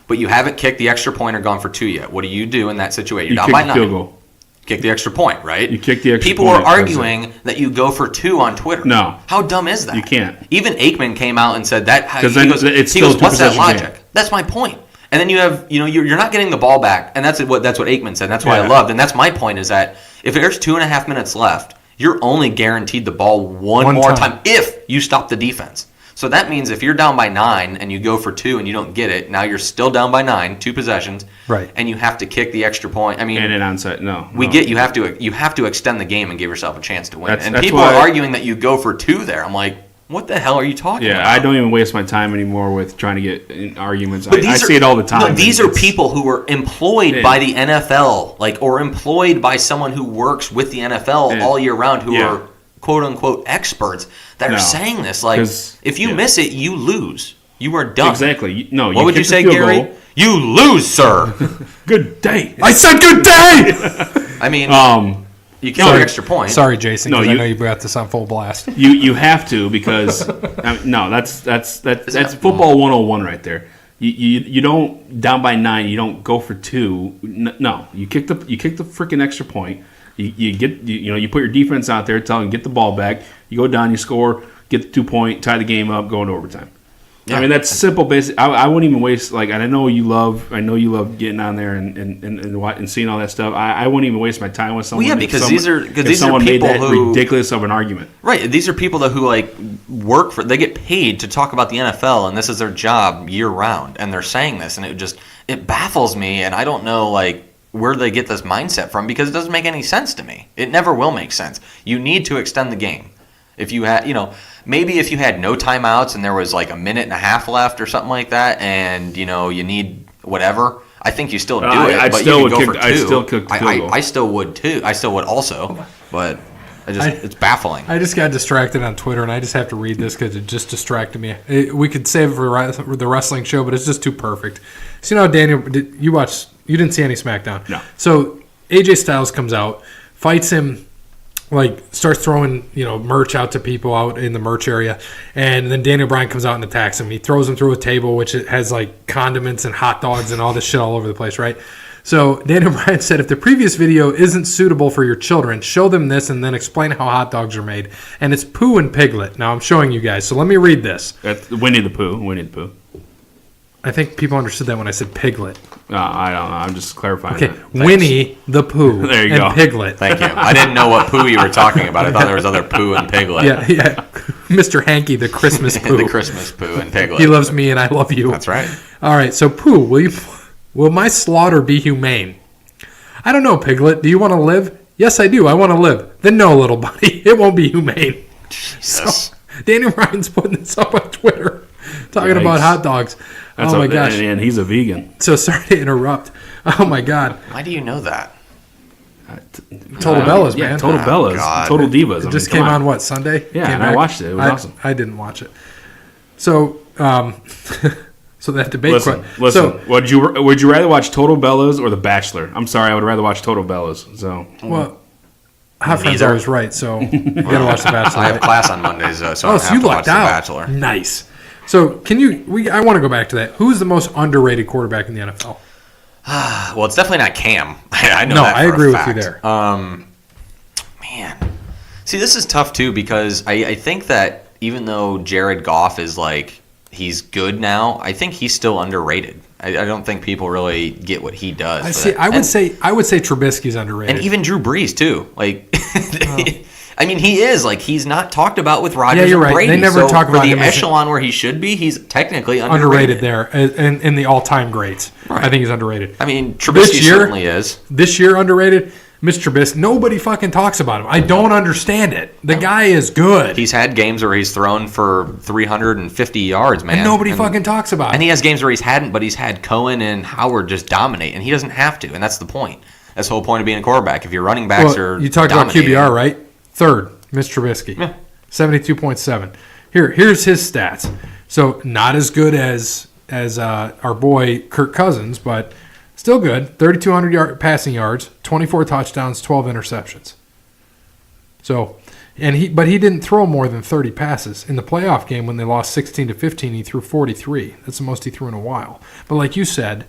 But you haven't kicked the extra point or gone for 2 yet. What do you do in that situation? You're down by 9. Field goal. Kick the extra point, right? You kick the extra point. People are arguing that you go for 2 on Twitter. No. How dumb is that? You can't. Even Aikman came out and said that. Because it's still what's that logic? Game. That's my point. And then you have, you're not getting the ball back, and that's what Aikman said. And that's what I loved, and that's my point is that if there's 2.5 minutes left, you're only guaranteed the ball one more time if you stop the defense. So that means if you're down by 9 and you go for 2 and you don't get it, now you're still down by 9, 2 possessions, right? And you have to kick the extra point. I mean, and an onside. No, you have to extend the game and give yourself a chance to win. And people are arguing that you go for 2 there. I'm like, what the hell are you talking about? Yeah, I don't even waste my time anymore with trying to get in arguments. I see it all the time. No, these are people who are employed by the NFL, or employed by someone who works with the NFL all year round, who are quote unquote experts that are saying this. Like, if you miss it, you lose. You are done. Exactly. No. What would you say, Gary? Goal. You lose, sir. Good day. I said good day. I mean, you kill an extra point. Sorry, Jason. I know you got this on full blast. You have to because that's football 101 right there. You don't down by 9. You don't go for 2. No, you kick the freaking extra point. You put your defense out there, tell them get the ball back. You go down, you score, get the 2-point, tie the game up, go into overtime. Yeah. I mean that's simple, basic. I wouldn't even waste I know you love getting on there and seeing all that stuff. I wouldn't even waste my time with someone. Well, yeah, because these are people made that who ridiculous of an argument. Right, these are people who work for. They get paid to talk about the NFL, and this is their job year round, and they're saying this, and it baffles me, and I don't know where they get this mindset from because it doesn't make any sense to me. It never will make sense. You need to extend the game. If you had, maybe if you had no timeouts and there was a minute and a half left or something like that, and you need whatever, I think you still do it. But you could go for 2. I'd still kick the field goal. I still would too. I still would also, but it's baffling. I just got distracted on Twitter, and I just have to read this because it just distracted me. We could save it for the wrestling show, but it's just too perfect. So Daniel, you didn't see any SmackDown. No. So AJ Styles comes out, fights him. Starts throwing, merch out to people out in the merch area. And then Daniel Bryan comes out and attacks him. He throws him through a table, which has, condiments and hot dogs and all this shit all over the place, right? So Daniel Bryan said, if the previous video isn't suitable for your children, show them this and then explain how hot dogs are made. And it's Pooh and Piglet. Now I'm showing you guys. So let me read this. That's Winnie the Pooh. I think people understood that when I said Piglet. I don't know. I'm just clarifying. Okay, Winnie the Pooh there you and go. Piglet. Thank you. I didn't know what Pooh you were talking about. I thought there was other Pooh and Piglet. Yeah. Mr. Hanky, the Christmas Pooh. The Christmas Pooh and Piglet. He loves me and I love you. That's right. All right, so Pooh, will my slaughter be humane? I don't know, Piglet. Do you want to live? Yes, I do. I want to live. Then no, little buddy. It won't be humane. Jesus. So, Daniel Ryan's putting this up on Twitter, talking about hot dogs. Oh my gosh. And he's a vegan. So sorry to interrupt. Oh my God. Why do you know that? Total Bellas, yeah, man. Total Bellas, God. Total Divas. It just came on what, Sunday? Yeah, Came and I back? watched it. It was awesome. I didn't watch it. So, so that debate. Listen. So, would you rather watch Total Bellas or The Bachelor? I'm sorry, I would rather watch Total Bellas. So, well, Hot Friend's Neither. always right. So you gotta watch The Bachelor. I have class on Mondays, so I don't so have you to watch lucked The out. Bachelor. Nice. So can you? I want to go back to that. Who's the most underrated quarterback in the NFL? Well, it's definitely not Cam. I know No, that for I a agree with fact. you there. Man. See, this is tough, too, because I think that even though Jared Goff is, like, he's good now, I think he's still underrated. I don't think people really get what he does. I see. I would say Trubisky's underrated. And even Drew Brees, too. Like, I mean, he is. Like, he's not talked about with Rodgers Yeah, you're and right. Brady. They never so talk about for him the as echelon where he should be, he's technically underrated there in the all-time greats. Right. I think he's underrated. I mean, Trubisky certainly is. This year, underrated. Mr. Trubisky, nobody fucking talks about him. I don't understand it. The guy is good. He's had games where he's thrown for 350 yards, man. And nobody fucking talks about And him. he has games where he's hadn't, but he's had Cohen and Howard just dominate, and he doesn't have to, and that's the point. That's the whole point of being a quarterback. If your running backs are you talked about dominating- QBR, right? Third, Mr. Trubisky. Yeah. 72.7. Here's his stats. So not as good as our boy Kirk Cousins, but still good. 3,200 passing yards, 24 touchdowns, 12 interceptions. So, but he didn't throw more than 30 passes in the playoff game when they lost 16-15. He threw 43. That's the most he threw in a while. But like you said,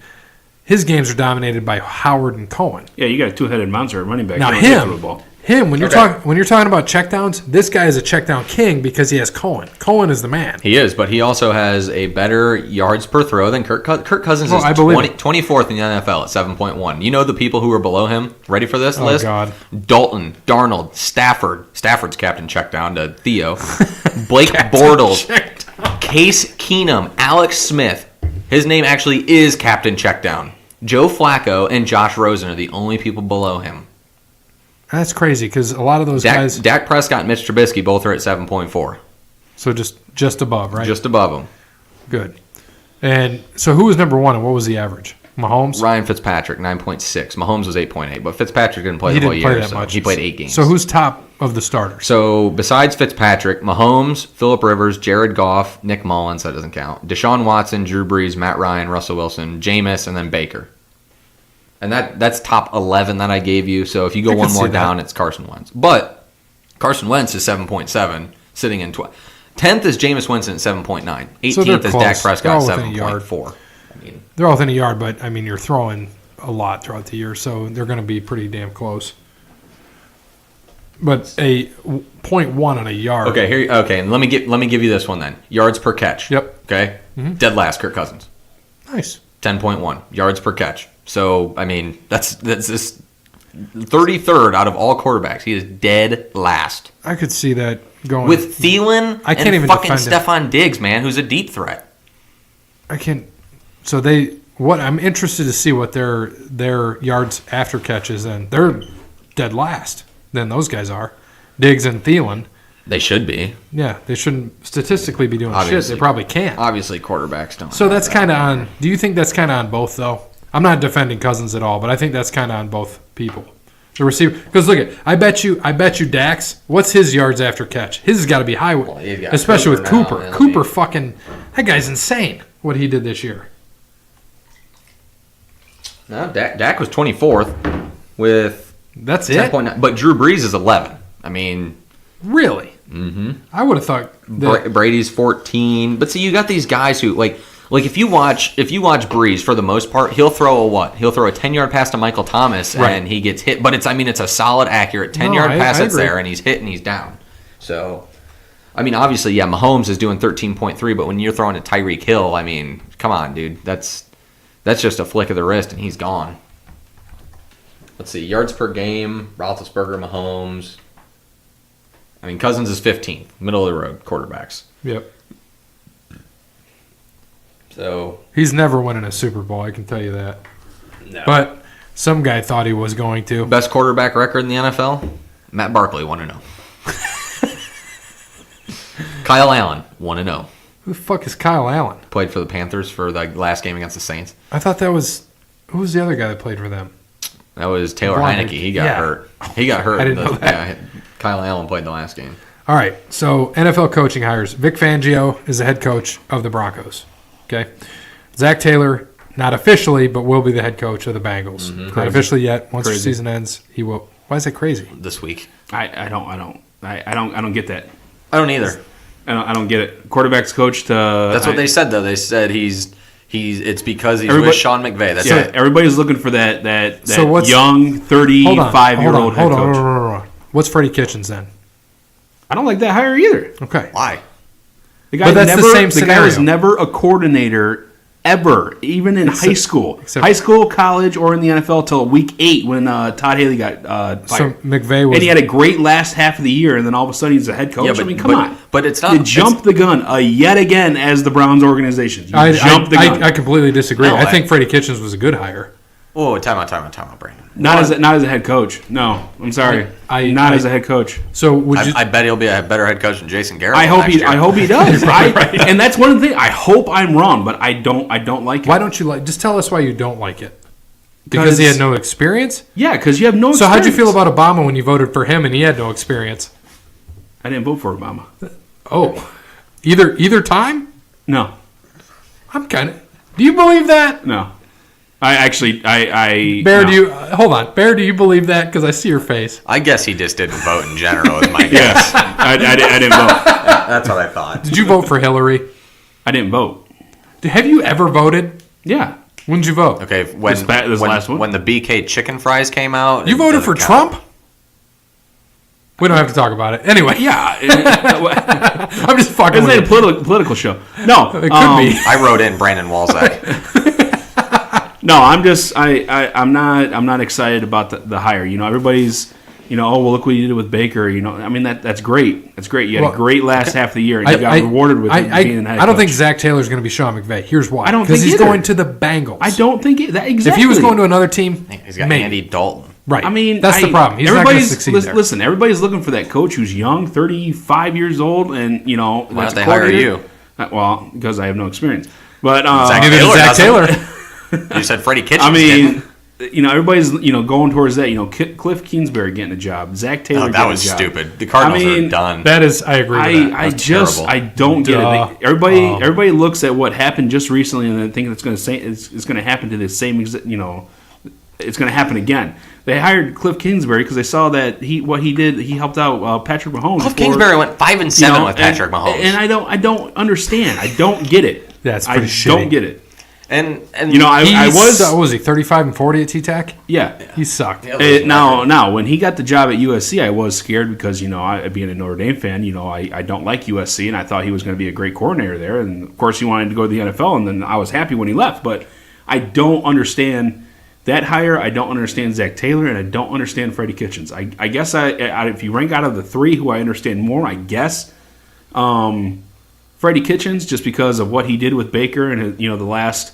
his games are dominated by Howard and Cohen. yeah, you got a two-headed monster at running back. Now You don't throw the ball. him when you're talking about checkdowns, this guy is a checkdown king because he has Cohen. Cohen is the man. He is, but he also has a better yards per throw than Kirk Cousins. Kirk Cousins Oh, is I believe it. 24th in the NFL at 7.1. You know the people who are below him? Ready for this list? God. Dalton, Darnold, Stafford. Stafford's captain check down to Theo. Blake Bortles, Case Keenum, Alex Smith. His name actually is captain check down. Joe Flacco and Josh Rosen are the only people below him. That's crazy because a lot of those guys. Dak Prescott and Mitch Trubisky both are at 7.4. So just above, right? Just above them. Good. And so who was number one and what was the average? Mahomes? Ryan Fitzpatrick, 9.6. Mahomes was 8.8, but Fitzpatrick didn't play He the whole didn't play year, that so much. he played 8 games. So who's top of the starters? So besides Fitzpatrick, Mahomes, Phillip Rivers, Jared Goff, Nick Mullins, that doesn't count. Deshaun Watson, Drew Brees, Matt Ryan, Russell Wilson, Jameis, and then Baker. And that's top 11 that I gave you. So if you go one more down, it's Carson Wentz. But Carson Wentz is 7.7, sitting in 12th. 10th is Jameis Winston at 7.9. 18th is Dak Prescott at 7.4. I mean, they're all within a yard, but I mean you're throwing a lot throughout the year, so they're going to be pretty damn close. But a 0.1 on a yard. Okay, and let me give you this one then. Yards per catch. Yep. Okay. Dead last, Kirk Cousins. Nice. 10.1 yards per catch. So I mean that's this 33rd out of all quarterbacks. He is dead last I could see that going with Thielen I can't and even fucking defend him. Stephon Diggs, man, who's a deep threat. I can't. So I'm interested to see what their yards after catches, and they're dead last. Then those guys are Diggs and Thielen. They should be. Yeah, they shouldn't statistically be doing shit. Obviously. They probably can't. Obviously, quarterbacks don't. So that's kind of on. Do you think that's kind of on both though? I'm not defending Cousins at all, but I think that's kind of on both people. The receiver, because look I bet you Dax. What's his yards after catch? His has got to be high, he's got especially with Cooper Cooper. now, Cooper fucking that guy's insane. What he did this year. No, Dak was 24th with That's it. 10.9, but Drew Brees is 11. I mean, Really? Mm-hmm. I would have thought that Brady's 14. But see, you got these guys who like if you watch Brees for the most part, he'll throw a what? He'll throw a 10-yard pass to Michael Thomas and he gets hit. But it's a solid, accurate 10-yard pass that's there, and he's hit and he's down. So, I mean, obviously, yeah, Mahomes is doing 13.3, but when you're throwing at Tyreek Hill, I mean, come on, dude, that's just a flick of the wrist and he's gone. Let's see, yards per game, Roethlisberger, Mahomes. I mean, Cousins is 15th, middle of the road quarterbacks. Yep. So He's never winning a Super Bowl, I can tell you that. No. But some guy thought he was going to. best quarterback record in the NFL? Matt Barkley, 1-0. Kyle Allen, 1-0. Who the fuck is Kyle Allen? Played for the Panthers for the last game against the Saints. I thought that was who was the other guy that played for them? That was Taylor Blinded. Heineke. He got Yeah. hurt. He got hurt. I didn't know that. Yeah, Kyle Allen played the last game. All right, so NFL coaching hires. Vic Fangio is the head coach of the Broncos. Okay, Zach Taylor, not officially, but will be the head coach of the Bengals. Not officially yet. Once the season ends, he will. Why is that crazy? This week. I don't get that. I don't either. I don't get it. Quarterback's coach to. That's what they said though. They said he's. It's because he's Everybody- with Sean McVay. That's Yeah, it. everybody's looking for that So what's- young 35-year-old head coach. Hold on. What's Freddie Kitchens then? I don't like that hire either. Okay. Why? The But that's the same guy was scenario. never a coordinator ever, even in high school. High school, college, or in the NFL till week 8 when Todd Haley got fired. So McVay was. And he had a great last half of the year, and then all of a sudden he's a head coach. Yeah, but- I mean, come on. But it's not. You jumped the gun yet again as the Browns organization. You jumped the gun. I completely disagree. No, I think Freddie Kitchens was a good hire. Oh, time out, Brandon. Not as a head coach. No, I'm sorry. Not as a head coach. So would you? I bet he'll be a better head coach than Jason Garrett. I hope next he. year. I hope he does. And that's one of the things. I hope I'm wrong, but I don't like it. why don't you like? Just tell us why you don't like it. Because he had no experience. Yeah, because you have no. So how'd you feel experience. about Obama when you voted for him and he had no experience? I didn't vote for Obama. Oh, either time. No, I'm kind of. Do you believe that? no. I Bear, no. do you hold on? Bear, do you believe that? Because I see your face. I guess he just didn't vote in general. Is my Yeah, guess. I didn't vote. That's what I thought. Did you vote for Hillary? I didn't vote. Have you ever voted? Yeah, When did you vote? Okay, This last one? when the BK chicken fries came out, You it voted doesn't for count. Trump? We don't have to talk about it. Anyway, yeah. I'm just fucking It's with a you. political show. No, It could be. I wrote in Brandon Walzak. No, I'm not excited about the hire. You know, everybody's, oh, well, look what you did with Baker. I mean, that's great. That's great. You had a great last half of the year, and you got rewarded with being the head I don't coach. think Zach Taylor's going to be Sean McVay. Here's why. I don't Because think he's either. going to the Bengals. I don't think that exactly. If he was going to another team, He's got maybe. Andy Dalton. Right. I mean, that's the problem. He's not going to succeed there. Listen, everybody's looking for that coach who's young, 35 years old, and Why that's don't they a hire coordinator. you? Well, because I have no experience. But Neither does Zach Taylor. You said Freddie Kitchens. I mean, didn't. everybody's going towards that. Cliff Kingsbury getting a job, Zach Taylor. Oh, that getting was a job. stupid. The Cardinals are done. That is, I agree with that. I don't get Duh. it. Everybody looks at what happened just recently and then think it's going to happen to the same it's going to happen again. They hired Cliff Kingsbury because they saw that he helped out Patrick Mahomes. Cliff Kingsbury went 5-7 with Patrick Mahomes, and I don't understand. I don't get it. That's pretty shitty. don't get it. and I was What was he 35 and 40 at T-Tac? yeah. He sucked. Now, when he got the job at USC, I was scared because I, being a Notre Dame fan, I don't like USC, and I thought he was going to be a great coordinator there. And of course, he wanted to go to the NFL, and then I was happy when he left. But I don't understand that hire. I don't understand Zach Taylor, and I don't understand Freddie Kitchens. I guess if you rank out of the three, who I understand more, I guess Freddie Kitchens, just because of what he did with Baker and the last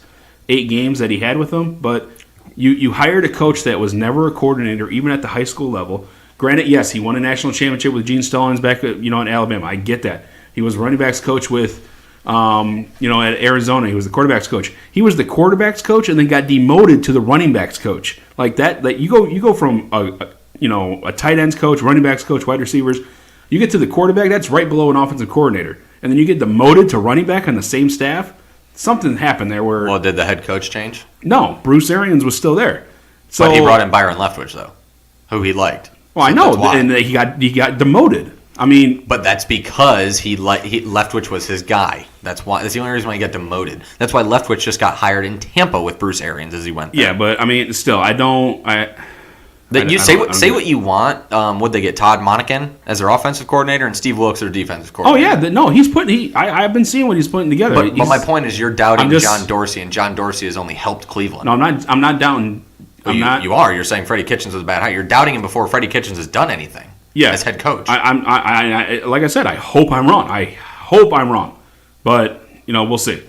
8 games that he had with them. But you hired a coach that was never a coordinator, even at the high school level. Granted, yes, he won a national championship with Gene Stallings back at, in Alabama. I get that. He was running backs coach with, at Arizona. He was the quarterbacks coach. He was the quarterbacks coach and then got demoted to the running backs coach. Like that, you go from a tight ends coach, running backs coach, wide receivers. You get to the quarterback, that's right below an offensive coordinator. And then you get demoted to running back on the same staff. Something happened there where... Well, did the head coach change? No, Bruce Arians was still there. So, But he brought in Byron Leftwich, though, who he liked. Well, I know, and he got demoted. I mean... But that's because Leftwich was his guy. That's the only reason why he got demoted. That's why Leftwich just got hired in Tampa with Bruce Arians as he went there. Yeah, but, I mean, still, I don't... Say what you want. Would they get Todd Monken as their offensive coordinator and Steve Wilkes their defensive Oh coordinator? yeah, I've been seeing what he's putting together. But my point is, you're doubting I'm just- John Dorsey, and John Dorsey has only helped Cleveland. No, I'm not doubting. You are. You're saying Freddie Kitchens was a bad hire. You're doubting him before Freddie Kitchens has done anything. Yeah, as head coach. I like I said, I hope I'm wrong. But we'll see.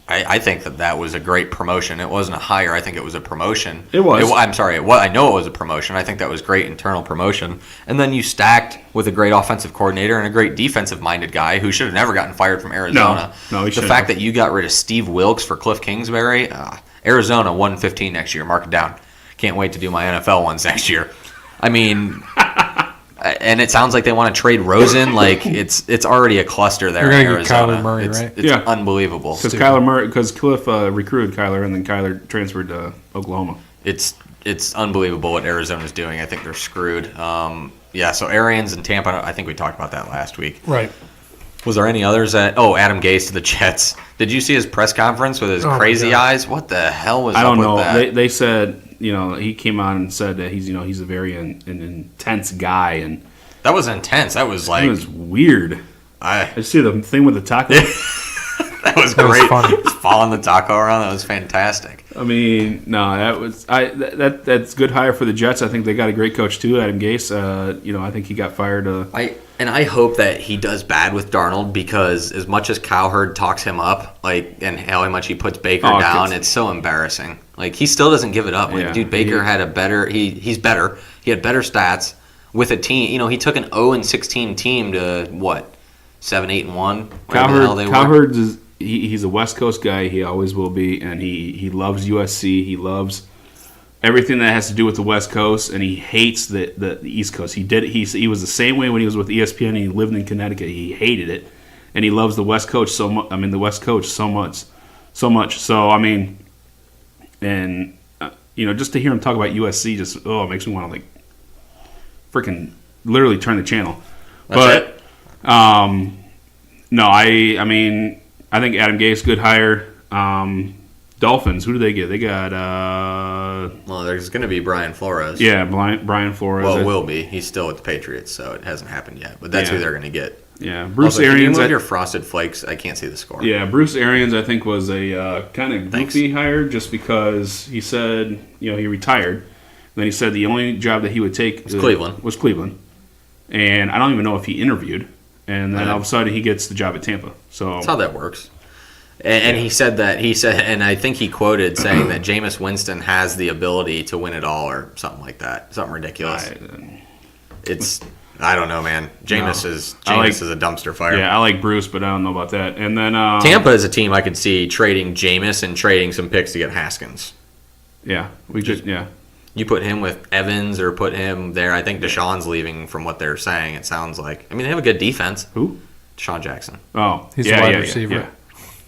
I think that was a great promotion. It wasn't a hire. I think it was a promotion. It was. I'm sorry. I know it was a promotion. I think that was great internal promotion. And then you stacked with a great offensive coordinator and a great defensive-minded guy who should have never gotten fired from Arizona. No, he The shouldn't fact have. that you got rid of Steve Wilkes for Cliff Kingsbury, Arizona 1-15 next year. Mark it down. Can't wait to do my NFL ones next year. I mean, and it sounds like they want to trade Rosen. Like it's already a cluster there in They're gonna get Arizona. Kyler Murray, it's, right? It's unbelievable. Because Cliff recruited Kyler, and then Kyler transferred to Oklahoma. It's unbelievable what Arizona's doing. I think they're screwed. So Arians and Tampa. I think we talked about that last week. Right. Was there any others Adam Gase to the Jets? Did you see his press conference with his crazy eyes? What the hell was I don't up know. with that? They said, he came out and said that he's a very an intense guy, and that was intense. That was like it was weird. I see the thing with the taco. That was great. Was funny. Just following the taco around. That was fantastic. I mean, no, that's good hire for the Jets. I think they got a great coach too, Adam Gase. I think he got fired. I hope that he does bad with Darnold, because as much as Cowherd talks him up, and how much he puts Baker down, it's so embarrassing. Like, he still doesn't give it up. Like, dude, Baker had a better. He's better. He had better stats with a team. He took an 0-16 team to what, 7-8-1. Cowherd is. He's a West Coast guy. He always will be, and he loves USC. He loves everything that has to do with the West Coast, and he hates the East Coast. He was the same way when he was with ESPN, and he lived in Connecticut. He hated it, and he loves the West Coast so much. The West Coast so much. So I mean, and just to hear him talk about USC, it makes me want to freaking literally turn the channel. That's it. No, I think Adam Gase, good hire. Dolphins, who do they get? They got there's going to be Brian Flores. Yeah, Brian Flores. Well, it will be. He's still with the Patriots, so it hasn't happened yet. But that's who they're going to get. Yeah, Bruce Arians. Arians. Can you move your Frosted Flakes? I can't see the score. Yeah, Bruce Arians, I think, was a kind of goofy hire, just because he said he retired. And then he said the only job that he would take was Cleveland, and I don't even know if he interviewed. And then all of a sudden he gets the job at Tampa. So that's how that works. And he said, and I think he quoted saying that Jameis Winston has the ability to win it all, or something like that, something ridiculous. I don't know, man. Jameis is a dumpster fire. Yeah, I like Bruce, but I don't know about that. And then Tampa is a team I could see trading Jameis and trading some picks to get Haskins. Yeah, You put him with Evans or put him there. I think Deshaun's leaving from what they're saying, it sounds like. I mean, they have a good defense. Who? Deshaun Jackson. Oh, he's a wide receiver. Yeah.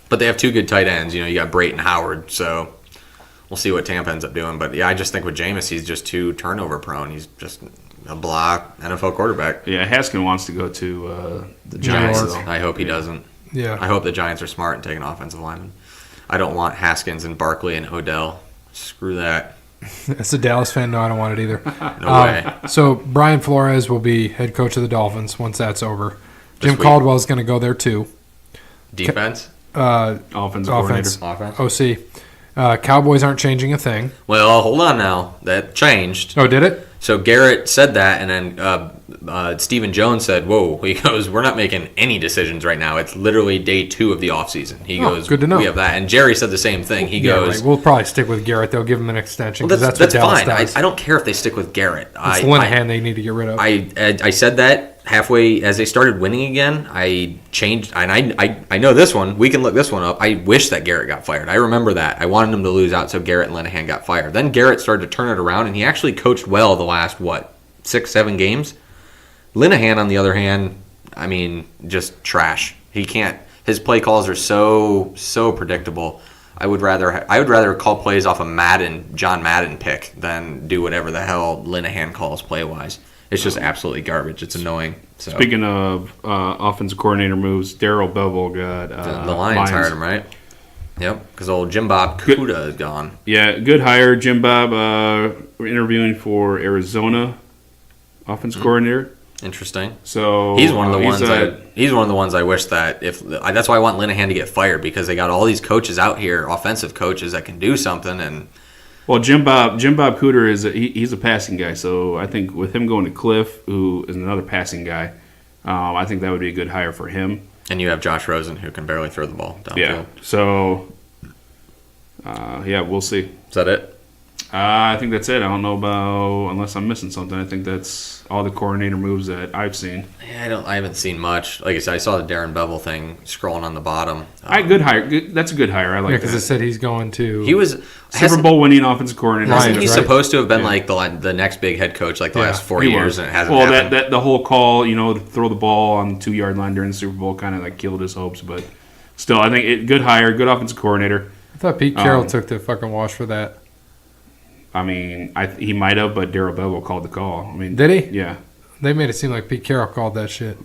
But they have two good tight ends. You got Brayton Howard, so we'll see what Tampa ends up doing. But, I just think with Jameis, he's just too turnover prone. He's just a block NFL quarterback. Yeah, Haskins wants to go to the Giants. I hope he doesn't. Yeah. I hope the Giants are smart and take an offensive lineman. I don't want Haskins and Barkley and Odell. Screw that. As a Dallas fan, no, I don't want it either. No way. So Brian Flores will be head coach of the Dolphins once that's over. Jim Caldwell is going to go there too. Defense? Offensive coordinator. Offense. OC. Cowboys aren't changing a thing. Well, hold on now. That changed. Oh, did it? So Garrett said that, and then Stephen Jones said, whoa. He goes, we're not making any decisions right now. It's literally day 2 of the offseason. He goes, good to know. We have that. And Jerry said the same thing. He goes, right. We'll probably stick with Garrett. They'll give him an extension. Well, that's fine. Does. I don't care if they stick with Garrett. It's Linehan they need to get rid of. I said that halfway as they started winning again. I changed, and I know this one. We can look this one up. I wish that Garrett got fired. I remember that. I wanted him to lose out, so Garrett and Linehan got fired. Then Garrett started to turn it around, and he actually coached well the last, 6-7 games. Linehan, on the other hand, just trash. He can't. His play calls are so predictable. I would rather call plays off a John Madden pick than do whatever the hell Linehan calls play wise. It's just absolutely garbage. It's annoying. So. Speaking of offensive coordinator moves, Darryl Bevell got the Lions hired him, right? Yep, because old Jim Bob Kuda is gone. Yeah, good hire, Jim Bob. We're interviewing for Arizona offensive coordinator. Interesting. So he's one of the ones. He's one of the ones I wish that that's why I want Linehan to get fired, because they got all these coaches out here, offensive coaches that can do something. And well, Jim Bob Cooter he's a passing guy. So I think with him going to Cliff, who is another passing guy, I think that would be a good hire for him. And you have Josh Rosen, who can barely throw the ball downfield. Yeah. So we'll see. Is that it? I think that's it. I don't know about, unless I'm missing something. I think that's all the coordinator moves that I've seen. Yeah, I haven't seen much. Like I said, I saw the Darren Bevel thing scrolling on the bottom. Good hire. That's a good hire. I like because that. it said he's going to. He was Super Bowl winning offensive coordinator. Lions, He's right? supposed to have been like the next big head coach like the last 4 He years, was. and it hasn't Well, happened. that the whole call, to throw the ball on the 2-yard line during the Super Bowl kind of like killed his hopes. But still, I think good hire, good offensive coordinator. I thought Pete Carroll took the fucking wash for that. I mean, he might have, but Darrell Bevel called the call. I mean, Did he? Yeah. They made it seem like Pete Carroll called that shit.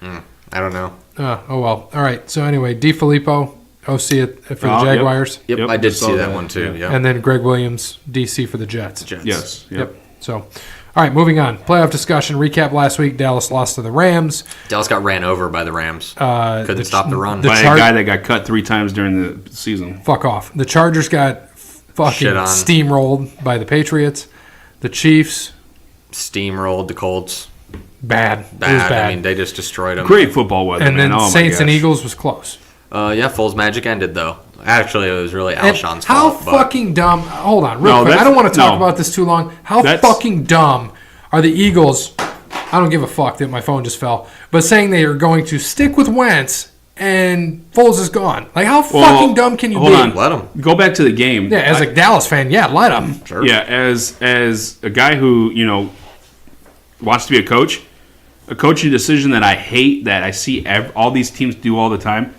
I don't know. Oh well. All right. So anyway, DeFilippo, OC for the Yep. Jaguars, Yep, I did saw see that one too. Yeah. Yeah. and then Greg Williams, DC for the Jets. Jets. Yes. Yep. So, all right, moving on. Playoff discussion. Recap last week. Dallas lost to the Rams. Dallas got ran over by the Rams. Couldn't stop the run. By a guy that got cut 3 times during the season. Fuck off. The Chargers got fucking Shit on. steamrolled by the Patriots. The Chiefs, Steamrolled the Colts. bad. It was Bad. bad. I mean, they just destroyed them. Great football weather, and man. then Oh, my Saints and gosh. Eagles was close. Yeah, Foles' magic ended though. Actually, it was really And Alshon's how fault. but fucking dumb. Hold on, real No, quick. I that's- don't want to talk no. about this too long. How That's- fucking dumb are the Eagles? I don't give a fuck that my phone just fell. But saying they are going to stick with Wentz and Foles is gone. Like, how fucking dumb can you hold be? on. Let 'em. Go back to the game. Yeah, as a Dallas fan, yeah, let them. Sure. Yeah, as a guy who wants to be a coaching decision that I hate, that I see all these teams do all the time.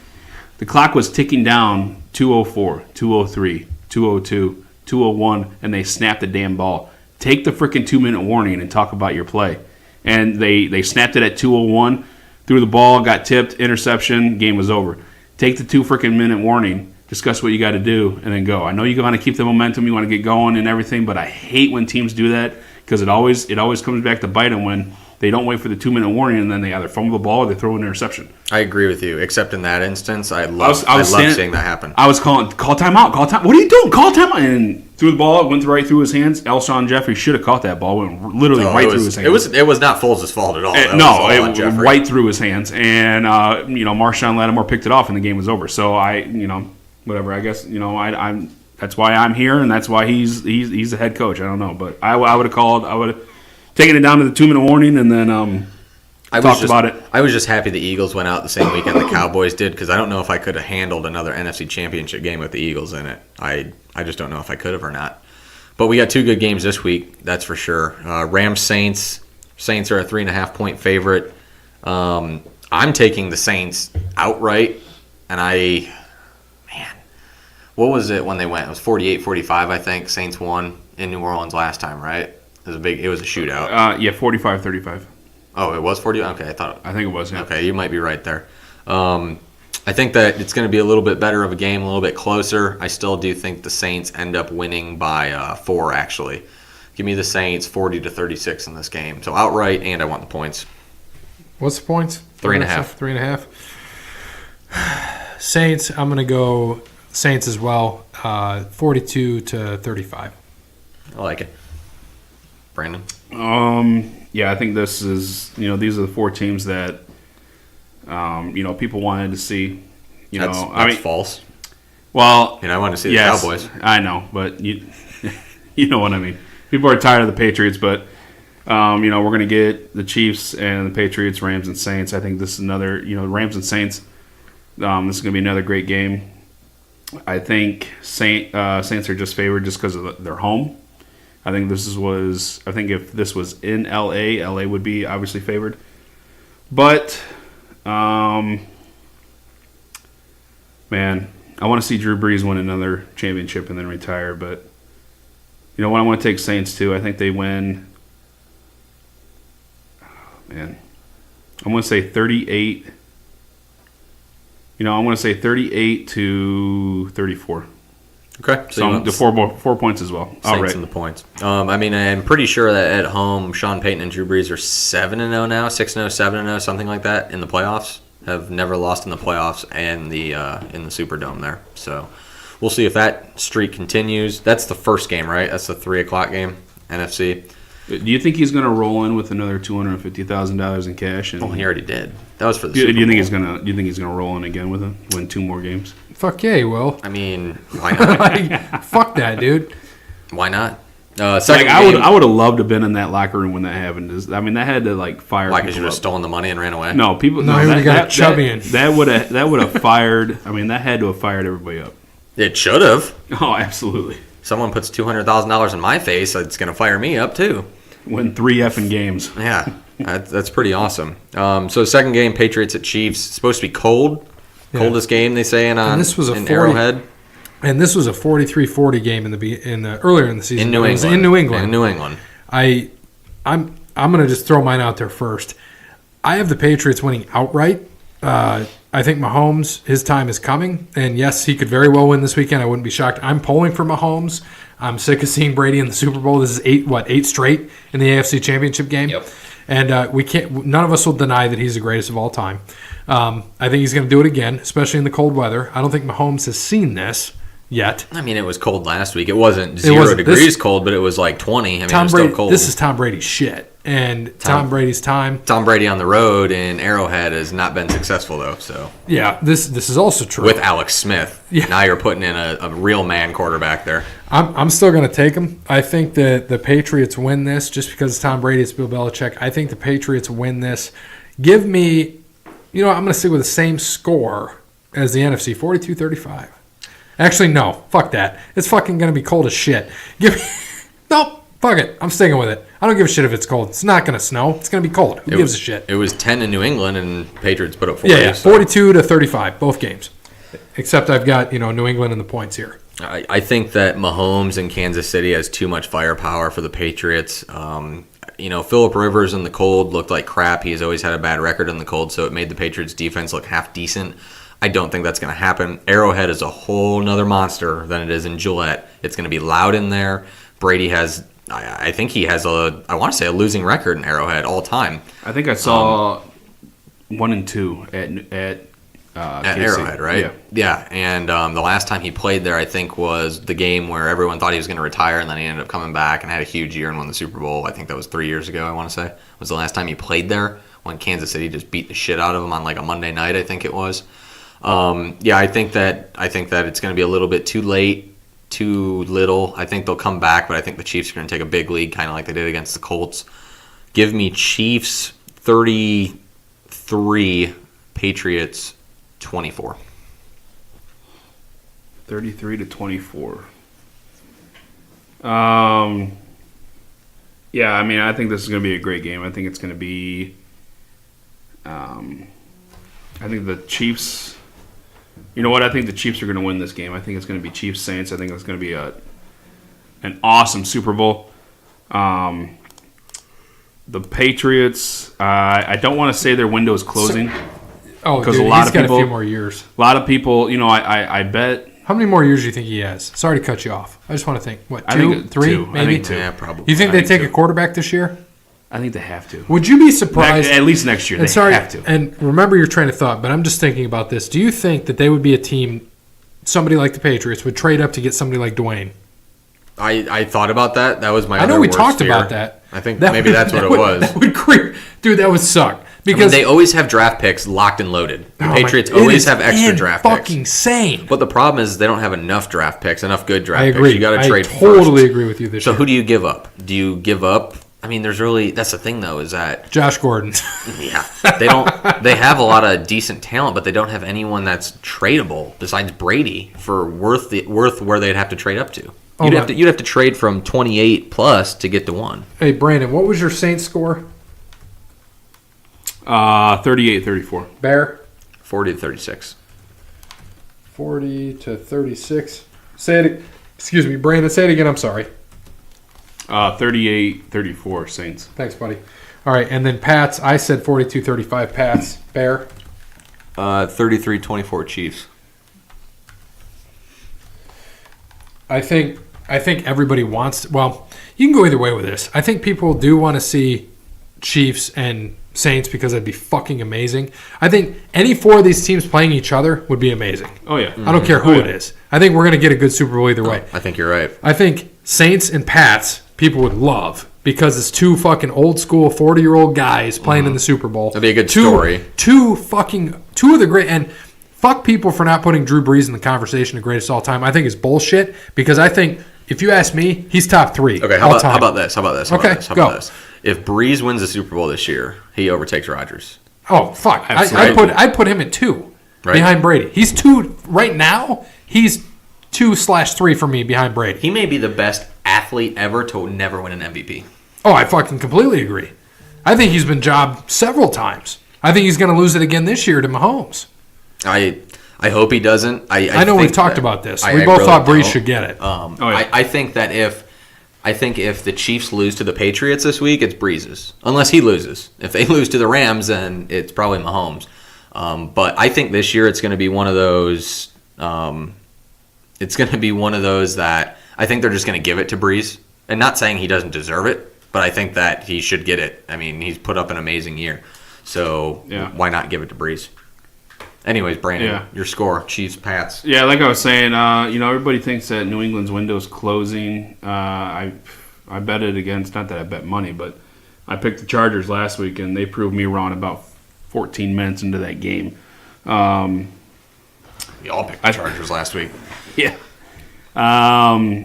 The clock was ticking down 2:04, 2:03, 2:02, 2:01, and they snapped the damn ball. Take the freaking 2-minute warning and talk about your play. And they snapped it at 2:01, threw the ball, got tipped, interception, game was over. Take the 2 minute warning, discuss what you got to do, and then go. I know you want to keep the momentum, you want to get going and everything, but I hate when teams do that because it always comes back to bite them when they don't wait for the 2-minute warning and then they either fumble the ball or they throw an interception. I agree with you, except in that instance, I love standing- seeing that happen. I was call timeout, What are you doing? Call timeout. And threw the ball, went right through his hands. Alshon Jeffrey should have caught that ball, went literally right through his hands. It was not Foles' fault at all. That was No, all on it went Jeffrey. right through his hands. And, Marshawn Lattimore picked it off and the game was over. So whatever, I guess, I'm that's why I'm here and that's why he's the head coach. I don't know. But I would have taken it down to the 2-minute warning and then talked about it. I was just happy the Eagles went out the same weekend the Cowboys did because I don't know if I could have handled another NFC Championship game with the Eagles in it. I just don't know if I could have or not. But we got 2 good games this week, that's for sure. Rams Saints. Saints are a 3.5-point favorite. I'm taking the Saints outright, and what was it when they went? It was 48-45, I think. Saints won in New Orleans last time, right? It was a shootout. 45-35. Oh, it was 40? Okay, I I think it was, yeah. Okay, you might be right there. I think that it's going to be a little bit better of a game, a little bit closer. I still do think the Saints end up winning by 4, actually. Give me the Saints 40-36 in this game. So outright, and I want the points. What's the points? 3.5. 3.5. Saints, I'm going to go Saints as well. 42-35. I like it. Brandon? Yeah, I think this is, these are the 4 teams that, people wanted to see. That's false. Well, I want to see the yes, Cowboys. I know, but you know what I mean. People are tired of the Patriots, but, we're going to get the Chiefs and the Patriots, Rams and Saints. I think this is another, Rams and Saints. This is going to be another great game. I think Saints are just favored just because of their home. I think if this was in LA would be obviously favored. But, man, I want to see Drew Brees win another championship and then retire. But, you know what? I want to take Saints too. I think they win. Oh, man, I want to say 38. I want to say 38-34. Okay. So the 4 points as well. Saints All right. and the points. I'm pretty sure that at home, Sean Payton and Drew Brees are 7-0 now, 6-0, 7-0, something like that in the playoffs. Have never lost in the playoffs and in the Superdome there. So we'll see if that streak continues. That's the first game, right? That's the 3:00 game, NFC. Do you think he's going to roll in with another $250,000 in cash? And He already did. That was for the do Super you think Bowl. Do you think he's going to roll in again with him? Win 2 more games? Fuck yeah, he will. Why not? Fuck that, dude. Why not? Like Second I game, would have loved to have been in that locker room when that happened. I mean, that had to like fire. why? Because people you would have up. stolen the money and ran away? No, people. No, he would've got chubby in. That would have fired. I mean, that had to have fired everybody up. It should have. Oh, absolutely. Someone puts $200,000 in my face, it's going to fire me up too. Win 3 effing games. Yeah, that's pretty awesome. So second game, Patriots at Chiefs. It's supposed to be cold. Yeah. Coldest game, they say, in this was a 40 Arrowhead. And this was a 43-40 game earlier in the season. In New It was England. in New England. In New England. I'm going to just throw mine out there first. I have the Patriots winning outright. I think Mahomes, his time is coming. And yes, he could very well win this weekend. I wouldn't be shocked. I'm pulling for Mahomes. I'm sick of seeing Brady in the Super Bowl. This is eight straight in the AFC Championship game. Yep. And we can't. None of us will deny that he's the greatest of all time. I think he's going to do it again, especially in the cold weather. I don't think Mahomes has seen this yet. I mean, it was cold last week. It wasn't 0 degrees cold, but it was like 20. I mean, it was still cold. This is Tom Brady's shit. And Tom Brady's time. Tom Brady on the road in Arrowhead has not been successful, though. So Yeah, this is also true. with Alex Smith, Yeah. now you're putting in a real man quarterback there. I'm still going to take him. I think that the Patriots win this just because it's Tom Brady, it's Bill Belichick. I think the Patriots win this. Give me, I'm going to stick with the same score as the NFC, 42-35. Actually, no. Fuck that. It's fucking going to be cold as shit. Give me, nope. Fuck it. I'm sticking with it. I don't give a shit if it's cold. It's not going to snow. It's going to be cold. Who gives a shit? It was 10 in New England, and Patriots put up 40. Yeah, so 42-35, both games. Except I've got, New England in the points here. I think that Mahomes in Kansas City has too much firepower for the Patriots. Phillip Rivers in the cold looked like crap. He's always had a bad record in the cold, so it made the Patriots defense look half decent. I don't think that's going to happen. Arrowhead is a whole nother monster than it is in Gillette. It's going to be loud in there. Brady has, I think he has a losing record in Arrowhead all time. I think I saw 1-2 at Arrowhead, right? Yeah. And the last time he played there, I think, was the game where everyone thought he was going to retire, and then he ended up coming back and had a huge year and won the Super Bowl. I think that was 3 years ago, I want to say. Was the last time he played there, when Kansas City just beat the shit out of him on like a Monday night, I think it was. I think that it's going to be a little bit too late, too little. I think they'll come back, but I think the Chiefs are going to take a big lead, kind of like they did against the Colts. Give me Chiefs 33, Patriots 24. 33-24. Yeah, I mean, I think this is going to be a great game. I think it's going to be. I think the Chiefs. You know what? I think the Chiefs are going to win this game. I think it's going to be Chiefs Saints. I think it's going to be an awesome Super Bowl. The Patriots. I don't want to say their window is closing. Because a lot of got people, a few more years. A lot of people. I bet. How many more years do you think he has? Sorry to cut you off. I just want to think. What, I think 3, two. maybe? I think 2. Yeah, probably. You think I they think take 2. a quarterback this year? I think they have to. Would you be surprised? At least next year, they have to. And remember your train of thought, but I'm just thinking about this. Do you think that they would be a team, somebody like the Patriots, would trade up to get somebody like Dwayne? I thought about that. That was my I know other we worst talked fear. about that. I think maybe that's what it was. That would creep. Dude, that would suck. Because they always have draft picks locked and loaded. The Patriots it always is have extra draft picks. fucking insane. But the problem is they don't have enough draft picks, enough good draft I picks. agree. You got to trade first. I totally agree with you this So year. who do you give up? Do you give up? I mean, that's the thing though, is that Josh Gordon. yeah, they have a lot of decent talent, but they don't have anyone that's tradable besides Brady for worth where they'd have to trade up to. You'd have to trade from 28 plus to get to 1. Hey Brandon, what was your Saints score? 38-34. Bear? 40-36. 40-36. Say it. Excuse me, Brandon. Say it again. I'm sorry. 38-34 Saints. Thanks, buddy. All right, and then Pats. I said 42-35 Pats. Bear? 33-24 Chiefs. I think everybody wants. Well, you can go either way with this. I think people do want to see Chiefs and Saints because that'd be fucking amazing. I think any 4 of these teams playing each other would be amazing. Oh yeah. I don't care who it is. I think we're gonna get a good Super Bowl either way. I think you're right. I think Saints and Pats people would love because it's 2 fucking old school 40-year-old guys playing in the Super Bowl. That'd be a good story. Two of the great, and fuck people for not putting Drew Brees in the conversation of greatest all time. I think it's bullshit because I think If you ask me, he's top 3. Okay, all time. how about this? How about this? Okay, go. If Breeze wins the Super Bowl this year, he overtakes Rodgers. Oh, fuck. Absolutely. I'd put him at 2 Right. behind Brady. He's 2 right now. He's 2/3 for me behind Brady. He may be the best athlete ever to never win an MVP. Oh, I fucking completely agree. I think he's been jobbed several times. I think he's going to lose it again this year to Mahomes. I hope he doesn't. I know think we've talked that- about this. I We both really thought Breeze don't. should get it. yeah. I think that if the Chiefs lose to the Patriots this week, it's Breeze's. Unless he loses. If they lose to the Rams, then it's probably Mahomes. But I think this year it's going to be one of those. It's going to be one of those that I think they're just going to give it to Breeze. And not saying he doesn't deserve it, but I think that he should get it. I mean, he's put up an amazing year. So why not give it to Breeze? Anyways, Brandon, your score, Chiefs, Pats. Yeah, like I was saying, everybody thinks that New England's window is closing. I bet it against, not that I bet money, but I picked the Chargers last week, and they proved me wrong about 14 minutes into that game. We all picked the Chargers last week. Yeah. I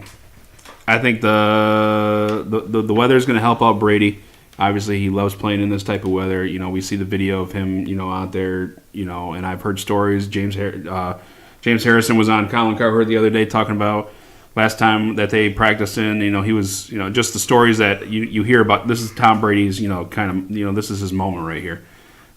think the weather is going to help out Brady. Obviously, he loves playing in this type of weather. We see the video of him, out there, and I've heard stories. James Harrison was on Colin Cowherd the other day talking about last time that they practiced in, he was, just the stories that you hear about. This is Tom Brady's, this is his moment right here.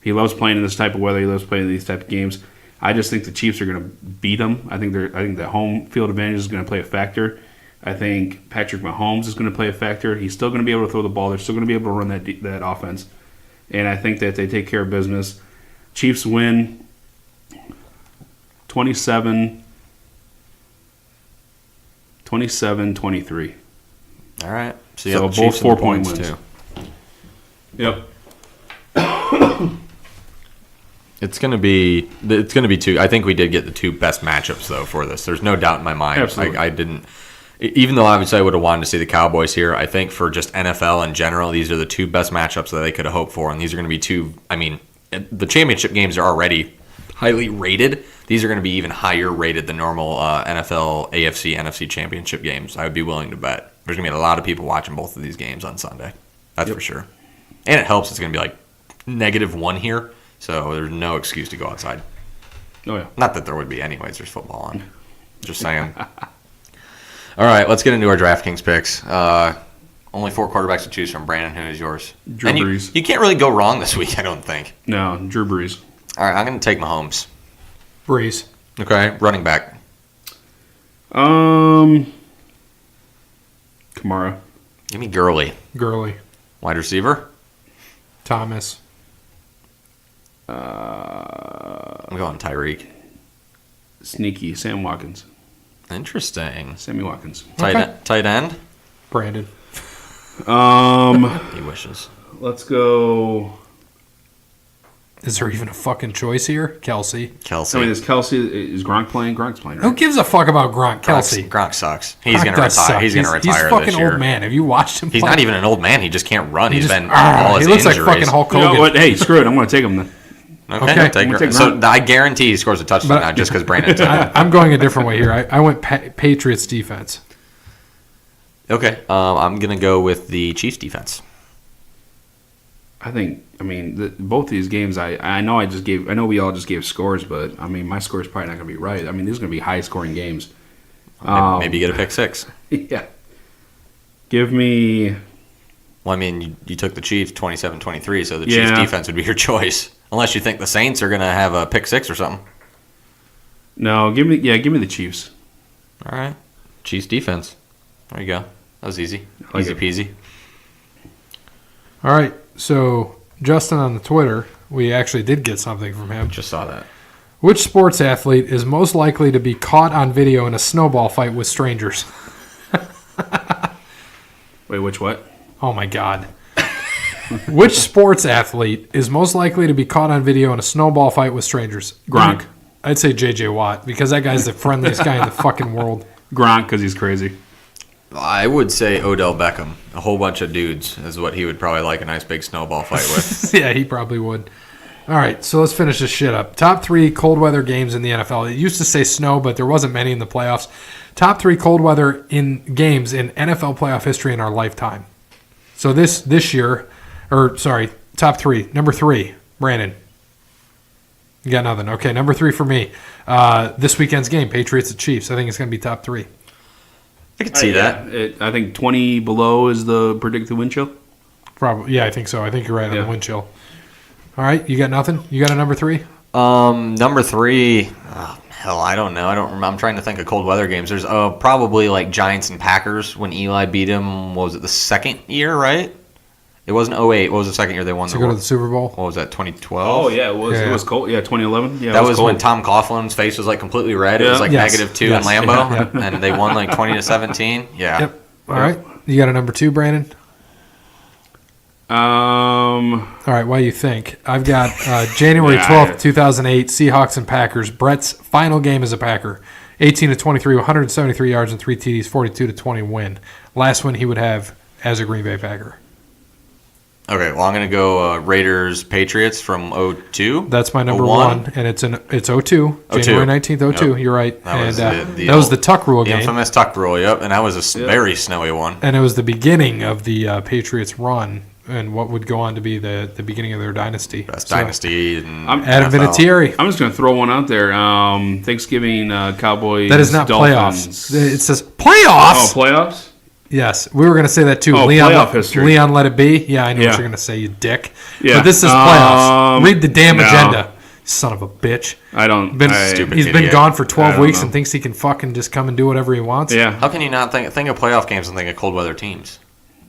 He loves playing in this type of weather. He loves playing in these type of games. I just think the Chiefs are going to beat them. I think the home field advantage is going to play a factor. I think Patrick Mahomes is going to play a factor. He's still going to be able to throw the ball. They're still going to be able to run that offense. And I think that they take care of business. Chiefs win 27-23. All right. So both 4-point wins. Too. Yep. It's gonna be two. I think we did get the two best matchups though for this. There's no doubt in my mind. Absolutely. I didn't. Even though obviously I would have wanted to see the Cowboys here, I think for just NFL in general, these are the two best matchups that they could have hoped for, and these are going to be two. I mean, the championship games are already highly rated. These are going to be even higher rated than normal NFL, AFC, NFC championship games. I would be willing to bet there's going to be a lot of people watching both of these games on Sunday. That's for sure. And it helps. It's going to be like -1 here, so there's no excuse to go outside. Oh yeah. Not that there would be anyways. There's football on. Just saying. All right, let's get into our DraftKings picks. Only 4 quarterbacks to choose from. Brandon, who is yours? Drew Brees. You can't really go wrong this week, I don't think. No, Drew Brees. All right, I'm going to take Mahomes. Breeze. Okay, running back. Kamara. Give me Gurley. Gurley. Wide receiver. Thomas. I'm going Tyreek. Sneaky. Sam Watkins. Interesting. Sammy Watkins. Tight end. Brandon. He wishes. Let's go. Is there even a fucking choice here? Kelsey. Kelsey. I mean, is Gronk playing? Gronk's playing, right? Who gives a fuck about Gronk? Kelsey. Gronk sucks. He's Gronk going to does retire. suck. He's going to retire He's a fucking this year. old man. Have you watched him He's play? not even an old man. He just can't run. He's been Ah, all his he looks injuries. like fucking Hulk You Hogan. know what? Hey, screw it. I'm going to take him then. Okay. Okay, take I'm gonna take so Gronk. I guarantee he scores a touchdown now just because Brandon took him. I'm going a different way here. I went Patriots defense. Okay, I'm going to go with the Chiefs defense. I mean, both these games, I know we all just gave scores, but I mean, my score is probably not going to be right. I mean, these are going to be high scoring games. Maybe you get a pick six. Yeah. Give me. Well, I mean, you took the Chiefs 27-23, so the Chiefs defense would be your choice. Unless you think the Saints are going to have a pick six or something. No, give me the Chiefs. All right. Chiefs defense. There you go. That was easy. Like Easy it. peasy. All right. So Justin on the Twitter, we actually did get something from him. Just saw that. Which sports athlete is most likely to be caught on video in a snowball fight with strangers? Wait, which what? Oh my God. Which sports athlete is most likely to be caught on video in a snowball fight with strangers? Gronk. I'd say J.J. Watt because that guy's the friendliest guy in the fucking world. Gronk, because he's crazy. I would say Odell Beckham. A whole bunch of dudes is what he would probably like a nice big snowball fight with. Yeah, he probably would. All right, so let's finish this shit up. Top 3 cold weather games in the NFL. It used to say snow, but there wasn't many in the playoffs. Top 3 cold weather in games in NFL playoff history in our lifetime. So this year, top 3. Number 3, Brandon. You got nothing. Okay, number 3 for me. This weekend's game, Patriots at Chiefs. I think it's going to be top 3. I could see that. I think 20 below is the predicted wind chill. Probably, yeah, I think so. I think you're right on the wind chill. All right, you got nothing? You got a number 3? Number 3, hell, I don't know. I don't remember. I'm trying to think of cold weather games. There's probably like Giants and Packers when Eli beat him. What was it, the second year, right? It wasn't 08. What was the second year they won to go to the Super Bowl? What was that, 2012? Oh, yeah, it was. Yeah. It was cold. Yeah, 2011. Yeah, that was cold. when Tom Coughlin's face was like completely red. It was like -2 in Lambeau, and they won like 20-17. Yeah. Yep. All right. You got a number 2, Brandon? All right, what do you think? I've got January 12th, 2008, Seahawks and Packers. Brett's final game as a Packer. 18-23, 173 yards and 3 TDs, 42-20 win. Last win he would have as a Green Bay Packer. Okay, well, I'm going to go Raiders Patriots from 02. That's my number 1, and it's 02. January 19th, 02. Yep. You're right. That was the Tuck Rule game. Infamous Tuck Rule, yep, and that was a very snowy one. And it was the beginning of the Patriots run and what would go on to be the beginning of their dynasty. Best dynasty in Adam Vinatieri. I'm just going to throw one out there. Thanksgiving Cowboys. That is not Dolphins. Playoffs. It says playoffs. Oh, playoffs? Yes, we were going to say that too. Oh, playoff history. Leon let it be. Yeah, I know what you're going to say, you dick. Yeah. But this is playoffs. Read the damn agenda, son of a bitch. He's been gone for 12 weeks and thinks he can fucking just come and do whatever he wants. Yeah. How can you not think of playoff games and think of cold weather teams?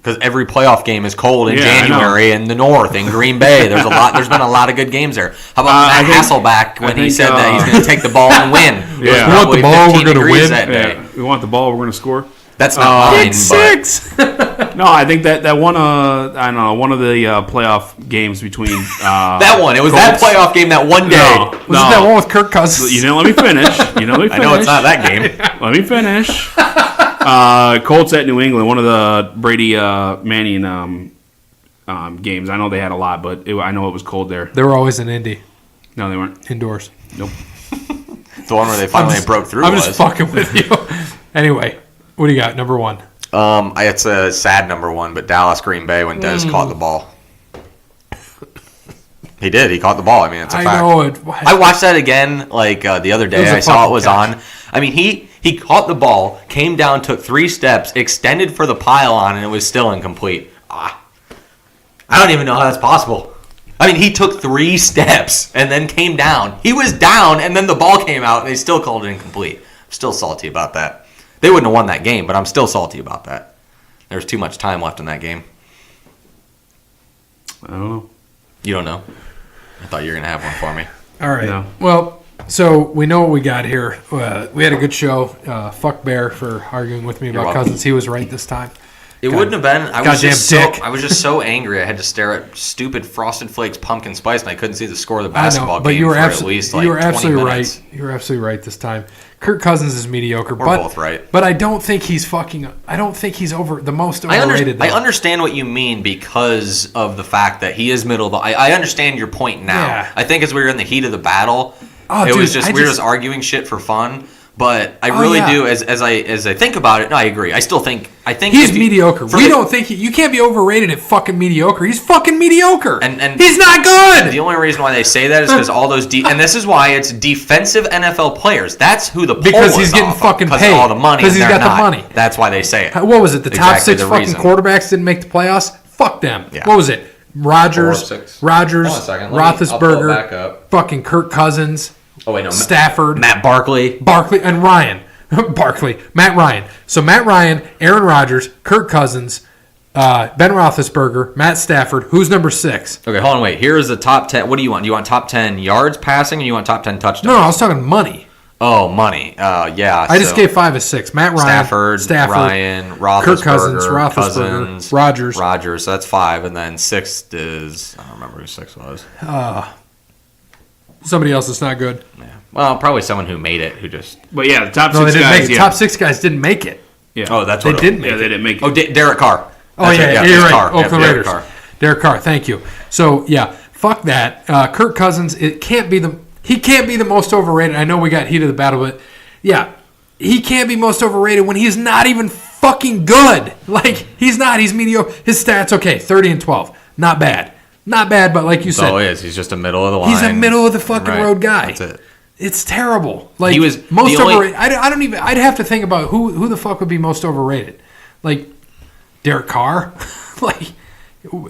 Because every playoff game is cold in January in the North, in Green Bay. There's been a lot of good games there. How about Matt Hasselbeck when he said that he's going to take the ball and win? Yeah. We want the ball, we're going to win. That day. Yeah. We want the ball, we're going to score. That's not mine, Pick 6. No, I think that one. I don't know, one of the playoff games between that one. It was Colts. that playoff game that one day. Was it that one with Kirk Cousins? You didn't let me finish. I know it's not that game. Let me finish. Colts at New England, one of the Brady Manning games. I know they had a lot, but I know it was cold there. They were always in Indy. No, they weren't. Indoors. Nope. The one where they finally broke through. I'm just fucking with you. Anyway, what do you got? Number 1. It's a sad number 1, but Dallas Green Bay when Dez caught the ball. He did. He caught the ball. I mean, it's a fact. I know it. I watched that again the other day. I saw it was on. I mean, he caught the ball, came down, took 3 steps, extended for the pylon, and it was still incomplete. I don't even know how that's possible. I mean, he took 3 steps and then came down. He was down, and then the ball came out, and they still called it incomplete. I'm still salty about that. They wouldn't have won that game, but I'm still salty about that. There's too much time left in that game. I don't know. You don't know? I thought you were going to have one for me. All right. No. Well, so we know what we got here. We had a good show. Fuck Bear for arguing with me about Cousins. He was right this time. It wouldn't have been. I was just so angry. I had to stare at stupid Frosted Flakes pumpkin spice, and I couldn't see the score of the basketball game for at least like 20 minutes. Right. You were absolutely right this time. Kirk Cousins is mediocre. We're both right. But I don't think he's I don't think he's the most overrated. I understand what you mean because of the fact that he is middle. I understand your point now. Yeah. I think as we were in the heat of the battle, we were just arguing shit for fun. But I really do, as I think about it. No, I agree. I think he's mediocre. We don't think you can't be overrated at fucking mediocre. He's fucking mediocre, and he's not good. The only reason why they say that is because all those and this is why it's defensive NFL players. That's who the because he's getting fucking paid of all the money. Because he's got the money. That's why they say it. What was it? The top 6 fucking quarterbacks didn't make the playoffs. Fuck them. Yeah. What was it? Rodgers, Roethlisberger, fucking Kirk Cousins. Oh wait, no. Stafford, Matt Barkley, and Ryan. Matt Ryan. So Matt Ryan, Aaron Rodgers, Kirk Cousins, Ben Roethlisberger, Matt Stafford. Who's number 6? Okay, hold on, wait. Here is the top 10. What do you want? Do you want top 10 yards passing, or you want top 10 touchdowns? No, I was talking money. Oh, money. Yeah. I just gave 5 as 6. Matt Ryan, Stafford, Ryan, Roethlisberger, Kirk Cousins, Roethlisberger, Rodgers. So that's 5, and then 6th is I don't remember who 6 was. Somebody else that's not good. Yeah. Well, probably someone who made it, who just. But yeah, the top 6 guys. The top 6 guys didn't make it. Yeah. Oh, that's they what didn't make it. Yeah, they didn't make it. Oh, Derek Carr. You're right. Carr. Oakland Raiders. Derek Carr. Thank you. So yeah, fuck that. Kirk Cousins, he can't be the most overrated. I know we got heat of the battle, but yeah, he can't be most overrated when he's not even fucking good. Like, he's not. He's mediocre. His stats, okay, 30-12. Not bad. Not bad, but like you said. Oh, he is. He's just a middle of the line. He's a middle of the fucking road guy. That's it. It's terrible. Like, He was most the only- overrated. I don't even. I'd have to think about who the fuck would be most overrated. Like, Derek Carr. Like,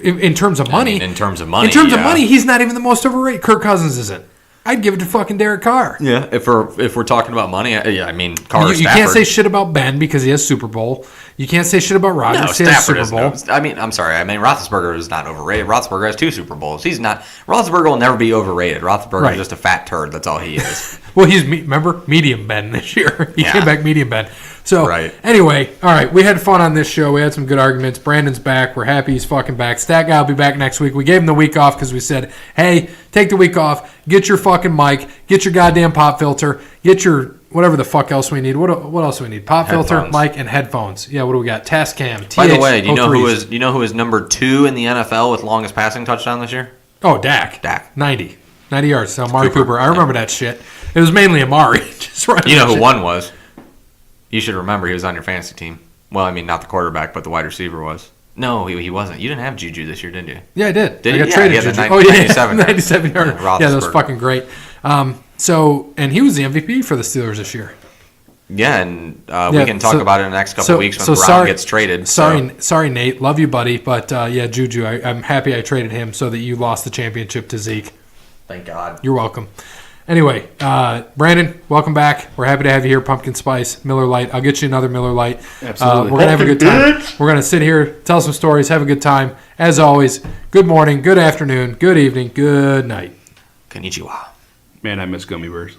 in terms of money. In terms of money. In terms of money, he's not even the most overrated. Kirk Cousins isn't. I'd give it to fucking Derek Carr. Yeah, if we're talking about money, I mean, Carr or You can't say shit about Ben because he has Super Bowl. You can't say shit about Rodgers. No, he has Stafford Super Bowl. is. I mean, I'm sorry. I mean, Roethlisberger is not overrated. Roethlisberger has 2 Super Bowls. He's not. Roethlisberger will never be overrated. Roethlisberger is just a fat turd. That's all he is. Well, remember medium Ben this year. He came back medium Ben. So anyway, all right, we had fun on this show. We had some good arguments. Brandon's back. We're happy he's fucking back. Stat Guy will be back next week. We gave him the week off because we said, hey, take the week off. Get your fucking mic. Get your goddamn pop filter. Get your whatever the fuck else we need. What else do we need? Pop filter, mic, and headphones. Yeah, what do we got? Tascam. By the way, do you know who is number 2 in the NFL with longest passing touchdown this year? Oh, Dak. 90 yards. So Amari Cooper. I remember that shit. It was mainly Amari. Just running. You know who won was? You should remember he was on your fantasy team. Well, I mean, not the quarterback, but the wide receiver was. No, he wasn't. You didn't have Juju this year, didn't you? Yeah, I did. Did I you? got traded Juju. 97 yards. Yeah, that was fucking great. And he was the MVP for the Steelers this year. Yeah, and we can talk about it in the next couple of weeks when Brown gets traded. Sorry, Nate. Love you, buddy. But, Juju, I'm happy I traded him so that you lost the championship to Zeke. Thank God. You're welcome. Anyway, Brandon, welcome back. We're happy to have you here. Pumpkin Spice, Miller Lite. I'll get you another Miller Lite. Absolutely. We're going to have a good time. We're going to sit here, tell some stories, have a good time. As always, good morning, good afternoon, good evening, good night. Konnichiwa. Man, I miss gummy bears.